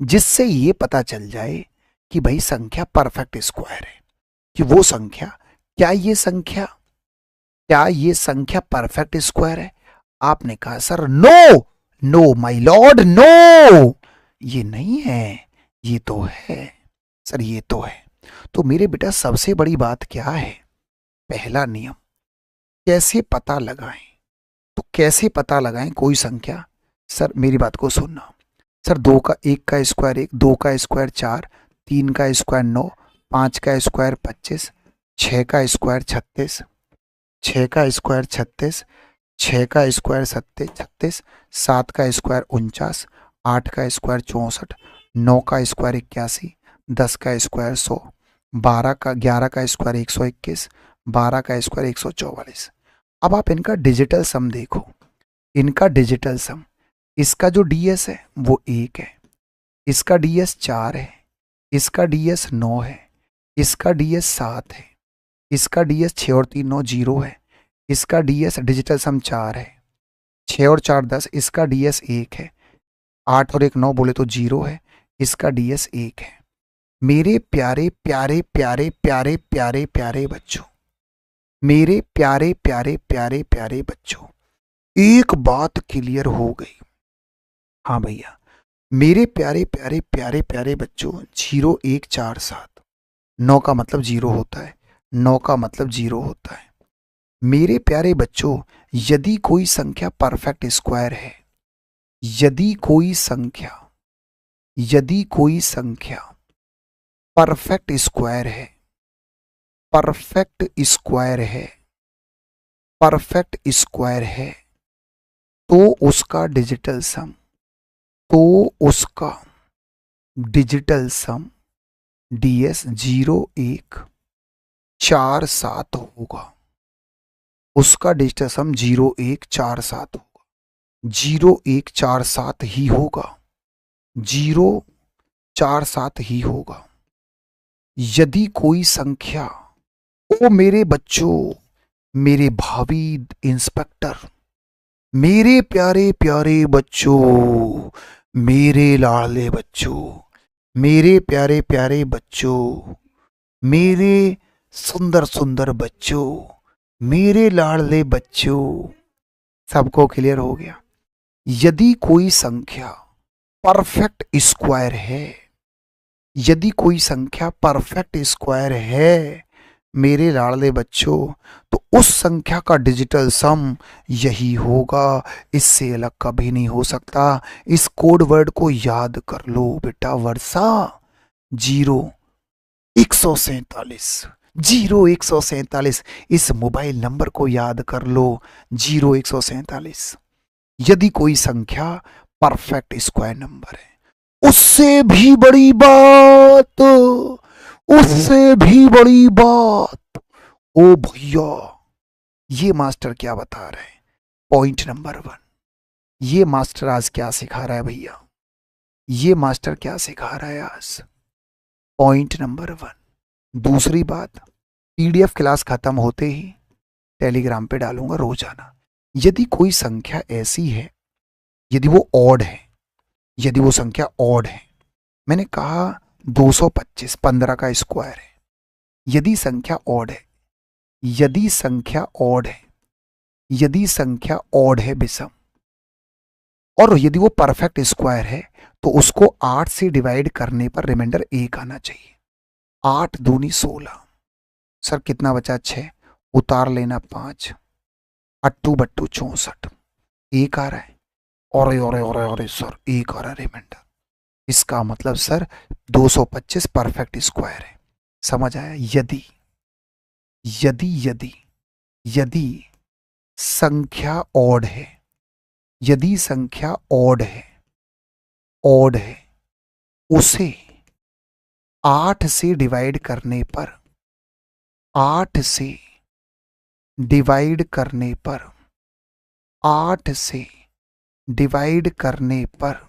जिससे ये पता चल जाए कि भाई संख्या परफेक्ट स्क्वायर है, कि वो संख्या, क्या ये संख्या परफेक्ट स्क्वायर है? आपने कहा sir no no my lord no, ये नहीं है, ये तो है। सर ये तो है। तो मेरे बेटा सबसे बड़ी बात क्या है? पहला नियम, कैसे पता लगाएं? तो कैसे पता लगाएं कोई संख्या? सर मेरी बात को सुनना। सर 2 का 1 का स्क्वायर 1, 2 का स्क्वायर 4, 3 का स्क्वायर 9, 5 का स्क्वायर 25, 6 का स्क्वायर 36, 6 का स्क्वायर 36, 6 का स्क्वायर 36, 7 का स्क्वायर 49, 8 का स्क्वायर 64, 9 का स्क्वायर 81, 10 का स्क्वायर 100, 11 का स्क्वायर 121, 12 का स्क्वायर 144। अब आप इनका डिजिटल सम देखो। इनका डिजिटल सम, इसका जो डीएस है वो 1 है, इसका डीएस 4 है, इसका डीएस 9 है, इसका डीएस 7 है, इसका डीएस 6 और 3 9 0 है, इसका डीएस डिजिटल सम 4 है, 6 और 4 10, इसका डीएस 1 है, 8 और 1 9 बोले तो 0 है, इसका डीएस 1 है। मेरे प्यारे प्यारे प्यारे प्यारे प्यारे प्यारे बच्चों, मेरे प्यारे प्यारे प्यारे प्यारे बच्चों, एक बात क्लियर हो गई। हाँ भैया, मेरे प्यारे प्यारे प्यारे प्यारे बच्चों, 0 1 4 7, 9 का मतलब 0 होता है, 9 का मतलब 0 होता है। मेरे प्यारे बच्चों, यदि कोई संख्या परफेक्ट स्क्वायर है, यदि कोई संख्या परफेक्ट स्क्वायर है, परफेक्ट स्क्वायर है, परफेक्ट स्क्वायर है, तो उसका डिजिटल सम, DS 0147 होगा। उसका डिजिटल सम 0147 होगा, 0147 ही होगा, 047 ही होगा। यदि कोई संख्या, ओ मेरे बच्चों, मेरे भावी इंस्पेक्टर, मेरे प्यारे प्यारे बच्चों, मेरे लाडले बच्चों, मेरे प्यारे प्यारे बच्चों, मेरे सुंदर सुंदर बच्चों, मेरे लाडले बच्चों, सबको क्लियर हो गया? यदि कोई संख्या परफेक्ट स्क्वायर है, यदि कोई संख्या परफेक्ट स्क्वायर है मेरे लाडले बच्चों, तो उस संख्या का डिजिटल सम यही होगा, इससे अलग कभी नहीं हो सकता। इस कोड वर्ड को याद कर लो बेटा वर्षा, 0147, 0147, इस मोबाइल नंबर को याद कर लो, 0147। यदि कोई संख्या परफेक्ट स्क्वायर नंबर है, उससे भी बड़ी बात, उससे भी बड़ी बात, ओ भैया, ये मास्टर क्या बता रहे हैं? पॉइंट नंबर 1, ये मास्टर आज क्या सिखा रहा है भैया? ये मास्टर क्या सिखा रहा है आज? Point number 1। दूसरी बात, PDF क्लास खत्म होते ही टेलीग्राम पे डालूंगा रोजाना। यदि कोई संख्या ऐसी है, यदि वो ऑड है, यदि वो संख्या ऑड है, मैंने कहा 225 15 का स्क्वायर है, यदि संख्या ऑड है, यदि संख्या ऑड है, यदि संख्या ऑड है विषम, और यदि वो परफेक्ट स्क्वायर है, तो उसको 8 से डिवाइड करने पर रिमाइंडर 1 आना चाहिए। 8 दूनी 16, सर कितना बचा? 6, उतार लेना 5, अट्टू बट्टू 64, 1 आ रहा है। और सर 1 आ रहा है रिमाइंडर, इसका मतलब सर 225 परफेक्ट स्क्वायर है। समझ आया? यदि यदि यदि यदि संख्या ऑड है, यदि संख्या ऑड है, उसे 8 से डिवाइड करने पर, 8 से डिवाइड करने पर, 8 से डिवाइड करने पर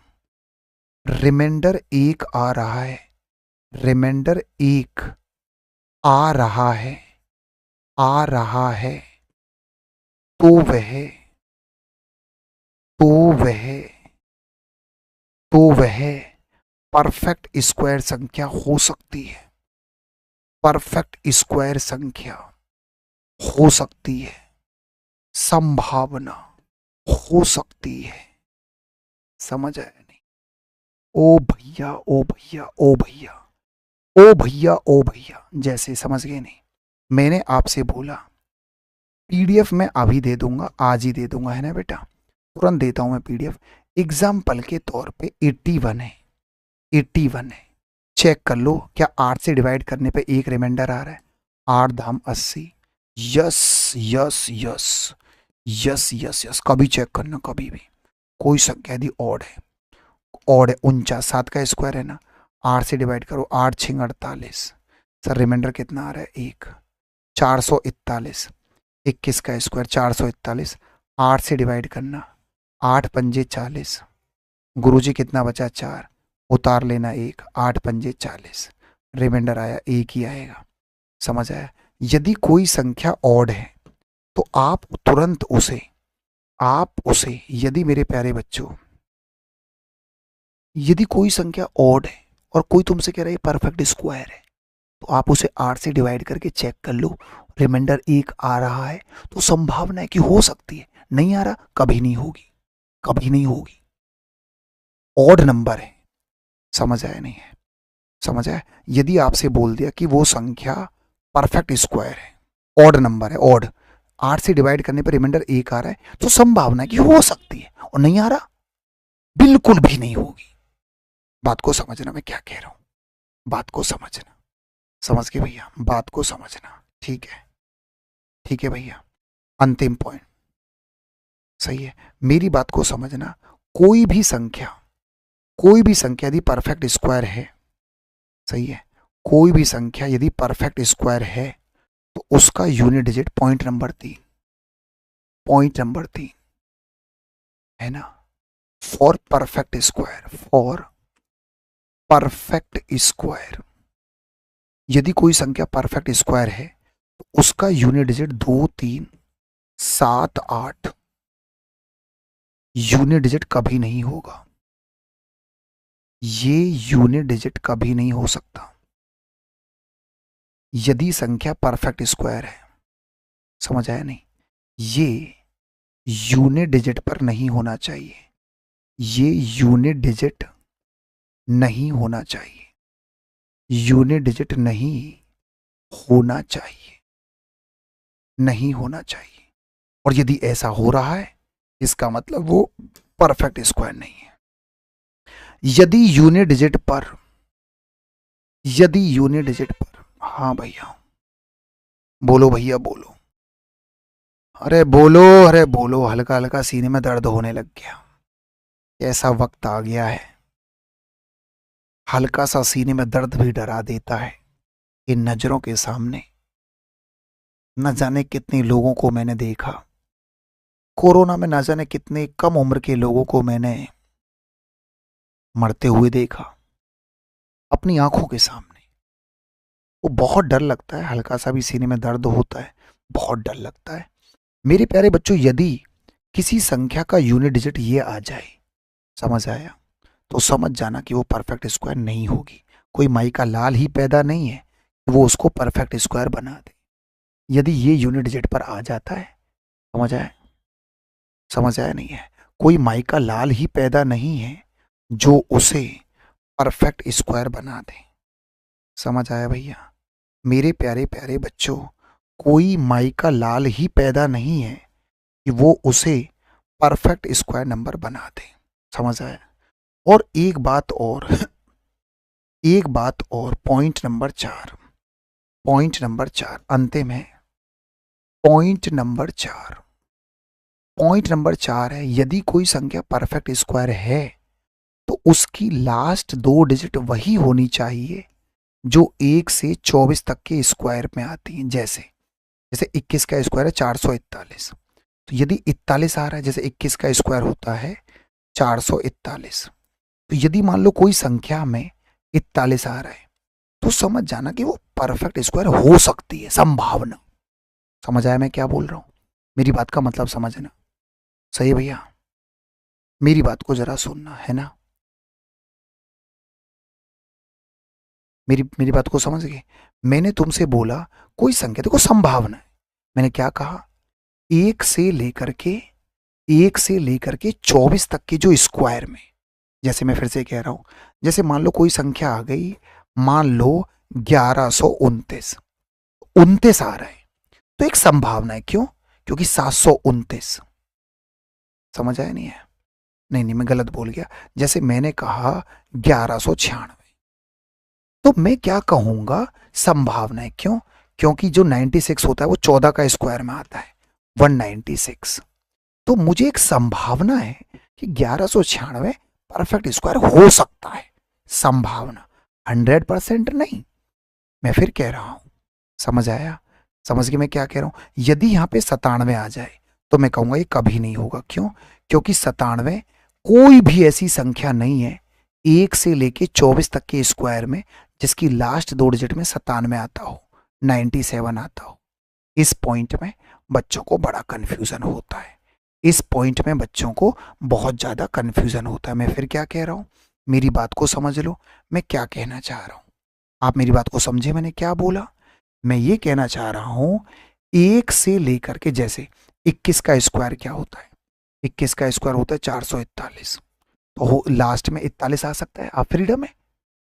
रिमाइंडर 1 आ रहा है, रिमाइंडर 1 आ रहा है, आ रहा है, तो वह तो वह तो वह परफेक्ट स्क्वायर संख्या हो सकती है, परफेक्ट स्क्वायर संख्या हो सकती है, संभावना हो सकती है। समझ आया नहीं? ओ भैया, ओ भैया, ओ भैया, ओ भैया, ओ भैया, जैसे समझ गए नहीं? मैंने आपसे बोला PDF मैं अभी दे दूंगा, आज ही दे दूंगा, है ना बेटा? तुरंत देता हूं मैं PDF। एग्जाम्पल के तौर पे 81 है, 81 है, चेक कर लो क्या 8 से डिवाइड करने पे 1 रिमाइंडर आ रहा है? 8 धाम 80, yes yes yes yes yes yes, कभी चेक करना, कभी भी कोई संख्या यदि ऑड है, ऑड है, 49 7 का स्क्वायर है ना, 8 से डिवाइड करो, 8 6 48, सर रिमाइंडर कितना आ रहा है? 1, 441, 21 का स्क्वायर 441, 8 से डिवाइड करना, 8 पंजे 40, गुरुजी कितना बचा? 4, उतार लेना 1, 8 पंजे 40, रिमाइंडर आया 1 ही आएगा। समझ आया? यदि कोई संख्या ऑड है तो आप तुरंत उसे, यदि मेरे प्यारे बच्चों, यदि कोई संख्या ऑड है और कोई तुमसे कह रहा है परफेक्ट स्क्वायर है, तो आप उसे 8 से डिवाइड करके चेक कर लो, रिमाइंडर 1 आ रहा है, तो संभावना है कि हो सकती है। नहीं आ रहा, कभी नहीं होगी, कभी नहीं होगी, ऑड नंबर है। समझ आया नहीं है? समझ आया? यदि आपसे बोल दिया कि वो संख्या परफेक्ट स्क्वायर है, ऑड नंबर है, ऑड, 8 से डिवाइड करने पर रिमाइंडर 1 आ रहा है, तो संभावना है कि हो सकती है, और नहीं आ रहा बिल्कुल भी नहीं होगी। बात को समझना मैं क्या कह रहा हूं, बात को समझना, समझ के भैया, बात को समझना, ठीक है, ठीक है भैया। अंतिम पॉइंट सही है, मेरी बात को समझना। कोई भी संख्या, कोई भी संख्या यदि परफेक्ट स्क्वायर है, सही है, कोई भी संख्या यदि परफेक्ट स्क्वायर है तो उसका unit digit point number 3, point number 3 है ना, for perfect square, for perfect square. यदि कोई संख्या परफेक्ट स्क्वायर है तो उसका यूनिट डिजिट 2, 3, 7, 8 यूनिट डिजिट कभी नहीं होगा। ये यूनिट डिजिट कभी नहीं हो सकता यदि संख्या परफेक्ट स्क्वायर है। समझ आया नहीं? ये यूनिट डिजिट पर नहीं होना चाहिए, ये यूनिट डिजिट नहीं होना चाहिए, यूनिट डिजिट नहीं होना चाहिए, नहीं होना चाहिए। और यदि ऐसा हो रहा है इसका मतलब वो परफेक्ट स्क्वायर नहीं है। यदि यूनिट डिजिट पर, यदि यूनिट डिजिट पर, हाँ भैया बोलो, भैया बोलो, अरे बोलो, अरे बोलो, हल्का हल्का सीने में दर्द होने लग गया। ऐसा वक्त आ गया है, हल्का सा सीने में दर्द भी डरा देता है। इन नजरों के सामने न जाने कितने लोगों को मैंने देखा, कोरोना में न जाने कितने कम उम्र के लोगों को मैंने मरते हुए देखा अपनी आंखों के सामने। वो बहुत डर लगता है, हल्का सा भी सीने में दर्द होता है, बहुत डर लगता है। मेरे प्यारे बच्चों, यदि किसी संख्या का यूनिट डिजिट ये आ जाए, समझ आया, तो समझ जाना कि वो परफेक्ट स्क्वायर नहीं होगी। कोई माई का लाल ही पैदा नहीं है कि वो उसको परफेक्ट स्क्वायर बना दे। यदि ये यूनिट डिजिट पर आ जाता है, समझ आया, समझ आया नहीं है, कोई माई का लाल ही पैदा नहीं है जो उसे परफेक्ट स्क्वायर बना दे। समझ आया भैया? मेरे प्यारे प्यारे बच्चों, कोई माई का लाल ही पैदा नहीं है कि वो उसे परफेक्ट स्क्वायर नंबर बना दे। समझ आया? और एक बात और, एक बात और, पॉइंट नंबर 4, पॉइंट नंबर 4 अंतिम है। पॉइंट नंबर 4, पॉइंट नंबर 4 है, यदि कोई संख्या परफेक्ट स्क्वायर है तो उसकी लास्ट 2 डिजिट वही होनी चाहिए जो 1 से 24 तक के स्क्वायर में आती हैं। जैसे जैसे 21 का स्क्वायर है 441, तो यदि 41 आ रहा है, जैसे 21 का स्क्वायर होता है 441, तो यदि मान लो कोई संख्या में 41 आ रहा है तो समझ जाना कि वो परफेक्ट स्क्वायर हो सकती है, संभावना। समझ आया मैं क्या बोल रहा हूं? मेरी बात का मतलब समझना। सही है भैया? मेरी बात को जरा सुनना है ना, मेरी मेरी बात को समझ गए? मैंने तुमसे बोला कोई संख्या, देखो संभावना है, मैंने क्या कहा, 1 से लेकर के 1 से लेकर के 24 तक के जो स्क्वायर में, जैसे मैं फिर से कह रहा हूं, जैसे मान लो कोई संख्या आ गई, मान लो 1129, 29 आ रहा है, तो एक संभावना है। क्यों? क्योंकि 729। समझ आया नहीं है? नहीं नहीं, मैं गलत बोल गया। जैसे मैंने कहा 1196, तो मैं क्या कहूंगा, संभावना है। क्यों? क्योंकि जो 96 होता है वो 14 का स्क्वायर में आता है, 196। तो मुझे एक संभावना है कि 1196 परफेक्ट स्क्वायर हो सकता है, संभावना, 100% नहीं। मैं फिर कह रहा हूं, समझ आया? समझ के मैं क्या कह रहा हूं? यदि यहां पे 97 आ जाए तो मैं कहूंगा ये कभी नहीं होगा। क्यों? क्योंकि 97 कोई भी ऐसी संख्या नहीं है 1 से लेके 24 तक के स्क्वायर में जिसकी लास्ट 2 डिजिट में 97 आता हो, 97 आता हो। इस पॉइंट में बच्चों को बड़ा कंफ्यूजन होता है, इस पॉइंट में बच्चों को बहुत ज्यादा कंफ्यूजन होता है। मैं फिर क्या कह रहा हूं, मेरी बात को समझ लो, मैं क्या कहना चाह रहा हूं। आप मेरी बात को समझे, मैंने क्या बोला? मैं ये कहना चाह रहा हूं, 1 से लेकर के, जैसे 21 का स्क्वायर क्या होता है, 21 का स्क्वायर होता है 441, तो लास्ट में 41 आ सकता है। आप फ्रीडम है,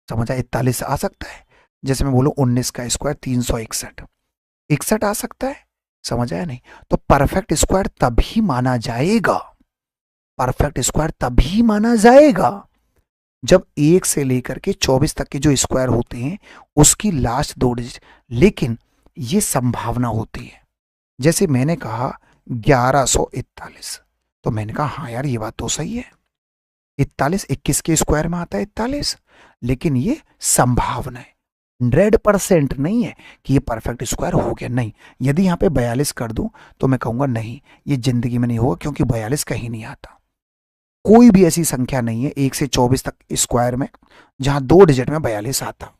समझ आया? 41 आ सकता है। जैसे मैं बोलूं 19 का स्क्वायर 361, 61 आ सकता है। समझ आया नहीं? तो परफेक्ट स्क्वायर तभी माना जाएगा, परफेक्ट स्क्वायर तभी माना जाएगा जब 1 से लेकर के 24 तक के जो स्क्वायर होते हैं उसकी लास्ट 2 डिजिट, लेकिन ये संभावना होती है। जैसे मैंने कहा 1141, तो मैंने कहा हाँ यार ये बात तो सही है, 41 21 के स्क्वायर में आता है 41, लेकिन ये संभावना है, 100% नहीं है कि ये परफेक्ट स्क्वायर हो गया। नहीं, यदि यहाँ पे 42 कर दूं तो मैं कहूंगा नहीं, ये जिंदगी में नहीं होगा, क्योंकि 42 कहीं नहीं आता। कोई भी ऐसी संख्या नहीं है 1 से 24 तक स्क्वायर में जहां 2 डिजिट में 42 आता।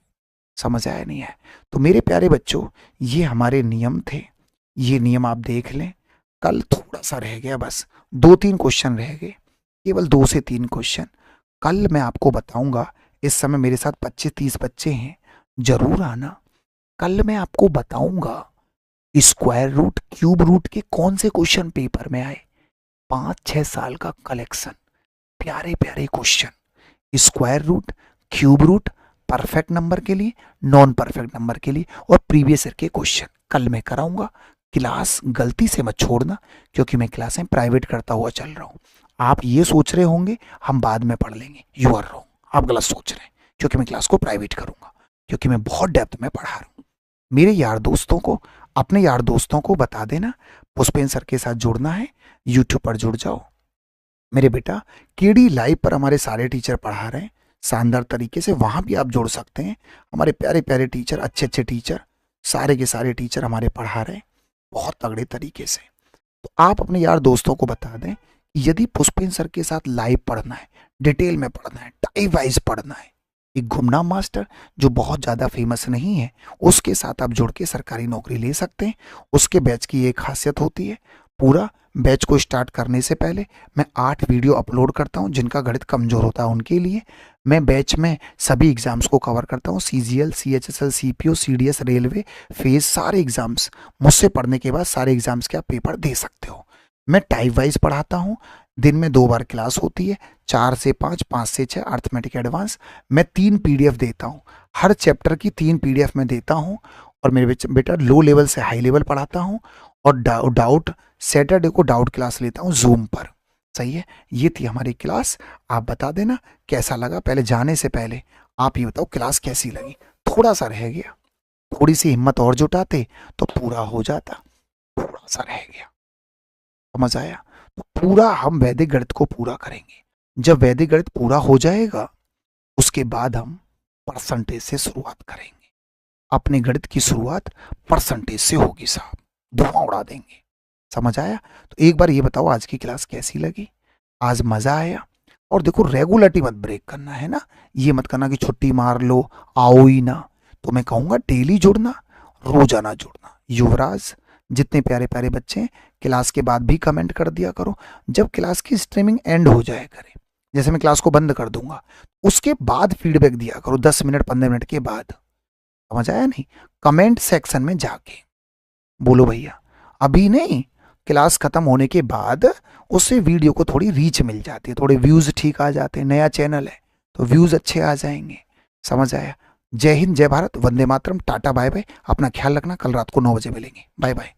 समझ आया नहीं है? तो मेरे प्यारे बच्चों, ये हमारे नियम थे, ये नियम आप देख लें। कल थोड़ा सा रह गया, बस 2-3 क्वेश्चन रह गए, केवल 2 से 3 क्वेश्चन। कल मैं आपको बताऊंगा, इस समय मेरे साथ 25-30 बच्चे हैं, जरूर आना। कल मैं आपको बताऊंगा स्क्वायर रूट क्यूब रूट के कौन से क्वेश्चन पेपर में आए, 5-6 साल का कलेक्शन, प्यारे प्यारे question, square root, cube root, perfect number के लिए, नॉन परफेक्ट नंबर के लिए, और प्रीवियस ईयर के क्वेश्चन कल मैं कराऊंगा। क्लास गलती से मत छोड़ना, क्योंकि मैं क्लासें प्राइवेट करता हुआ चल रहा हूँ। आप ये सोच रहे होंगे हम बाद में पढ़ लेंगे, यू आर रॉन्ग, आप गलत सोच रहे हैं, क्योंकि मैं क्लास को प्राइवेट करूंगा, क्योंकि मैं बहुत डेप्थ में पढ़ा रहा हूँ। मेरे यार दोस्तों को, अपने यार दोस्तों को बता देना पुष्पेंद्र सर के साथ जुड़ना है, यूट्यूब पर जुड़ जाओ। मेरे बेटा केडी लाइव पर हमारे सारे टीचर पढ़ा रहे हैं शानदार तरीके से, वहां भी आप जुड़ सकते हैं। हमारे प्यारे प्यारे टीचर, अच्छे अच्छे टीचर, सारे के सारे टीचर हमारे पढ़ा रहे हैं बहुत तगड़े तरीके से। तो आप अपने यार दोस्तों को बता दें, यदि पुष्पेंद्र सर के साथ लाइव पढ़ना है, डिटेल में पढ़ना है, टाइप वाइज पढ़ना है, एक गुमनाम मास्टर जो बहुत ज़्यादा फेमस नहीं है उसके साथ आप जुड़ के सरकारी नौकरी ले सकते हैं। उसके बैच की एक खासियत होती है, पूरा बैच को स्टार्ट करने से पहले मैं 8 वीडियो अपलोड करता हूं, जिनका गणित कमज़ोर होता है उनके लिए। मैं बैच में सभी एग्ज़ाम्स को कवर करता हूं, CGL, CHSL, CPO, CDS, railway, phase, सारे एग्ज़ाम्स। मुझसे पढ़ने के बाद सारे एग्ज़ाम्स के आप पेपर दे सकते हो। मैं टाइप वाइज पढ़ाता हूँ, दिन में 2 बार क्लास होती है, 4 से 5, 5 से 6 अर्थमेटिक एडवांस। मैं 3 PDF देता हूँ, हर चैप्टर की 3 PDF में देता हूँ। और मेरे बेटा लो लेवल से हाई लेवल पढ़ाता हूँ, और डाउट सैटरडे को डाउट क्लास लेता हूँ जूम पर। सही है, ये थी हमारी क्लास। आप बता देना कैसा लगा। पहले जाने से पहले आप ये बताओ क्लास कैसी लगी। थोड़ा सा रह गया, थोड़ी सी हिम्मत और जुटाते तो पूरा हो जाता, थोड़ा सा रह गया। समझ आया? तो पूरा हम वैदिक गणित को पूरा करेंगे। जब वैदिक गणित पूरा हो जाएगा उसके बाद हम परसेंटेज से शुरुआत करेंगे। अपने गणित की शुरुआत परसेंटेज से होगी साहब, धुआं उड़ा देंगे। समझ आया? तो एक बार ये बताओ आज की क्लास कैसी लगी? आज मजा आया? और देखो रेगुलरिटी मत ब्रेक करना है ना, ये मत करना कि छुट्टी मार लो आओ ही ना। तो मैं कहूँगा डेली जुड़ना, रोजाना जुड़ना। युवराज, जितने प्यारे प्यारे बच्चे हैं क्लास के बाद भी कमेंट कर दिया करो। जब क्लास की स्ट्रीमिंग एंड हो जाए करे, जैसे मैं क्लास को बंद कर दूंगा, उसके बाद फीडबैक दिया करो 10 मिनट 15 मिनट के बाद। समझ आया नहीं? कमेंट सेक्शन में जाके बोलो भैया, अभी नहीं, क्लास खत्म होने के बाद उससे वीडियो को थोड़ी रीच मिल जाती है, थोड़े व्यूज ठीक आ जाते हैं, नया चैनल है तो व्यूज अच्छे आ जाएंगे। समझ आया? जय हिंद, जय भारत, वंदे मातरम, टाटा बाय बाय। अपना ख्याल रखना, कल रात को 9 बजे मिलेंगे। Bye bye.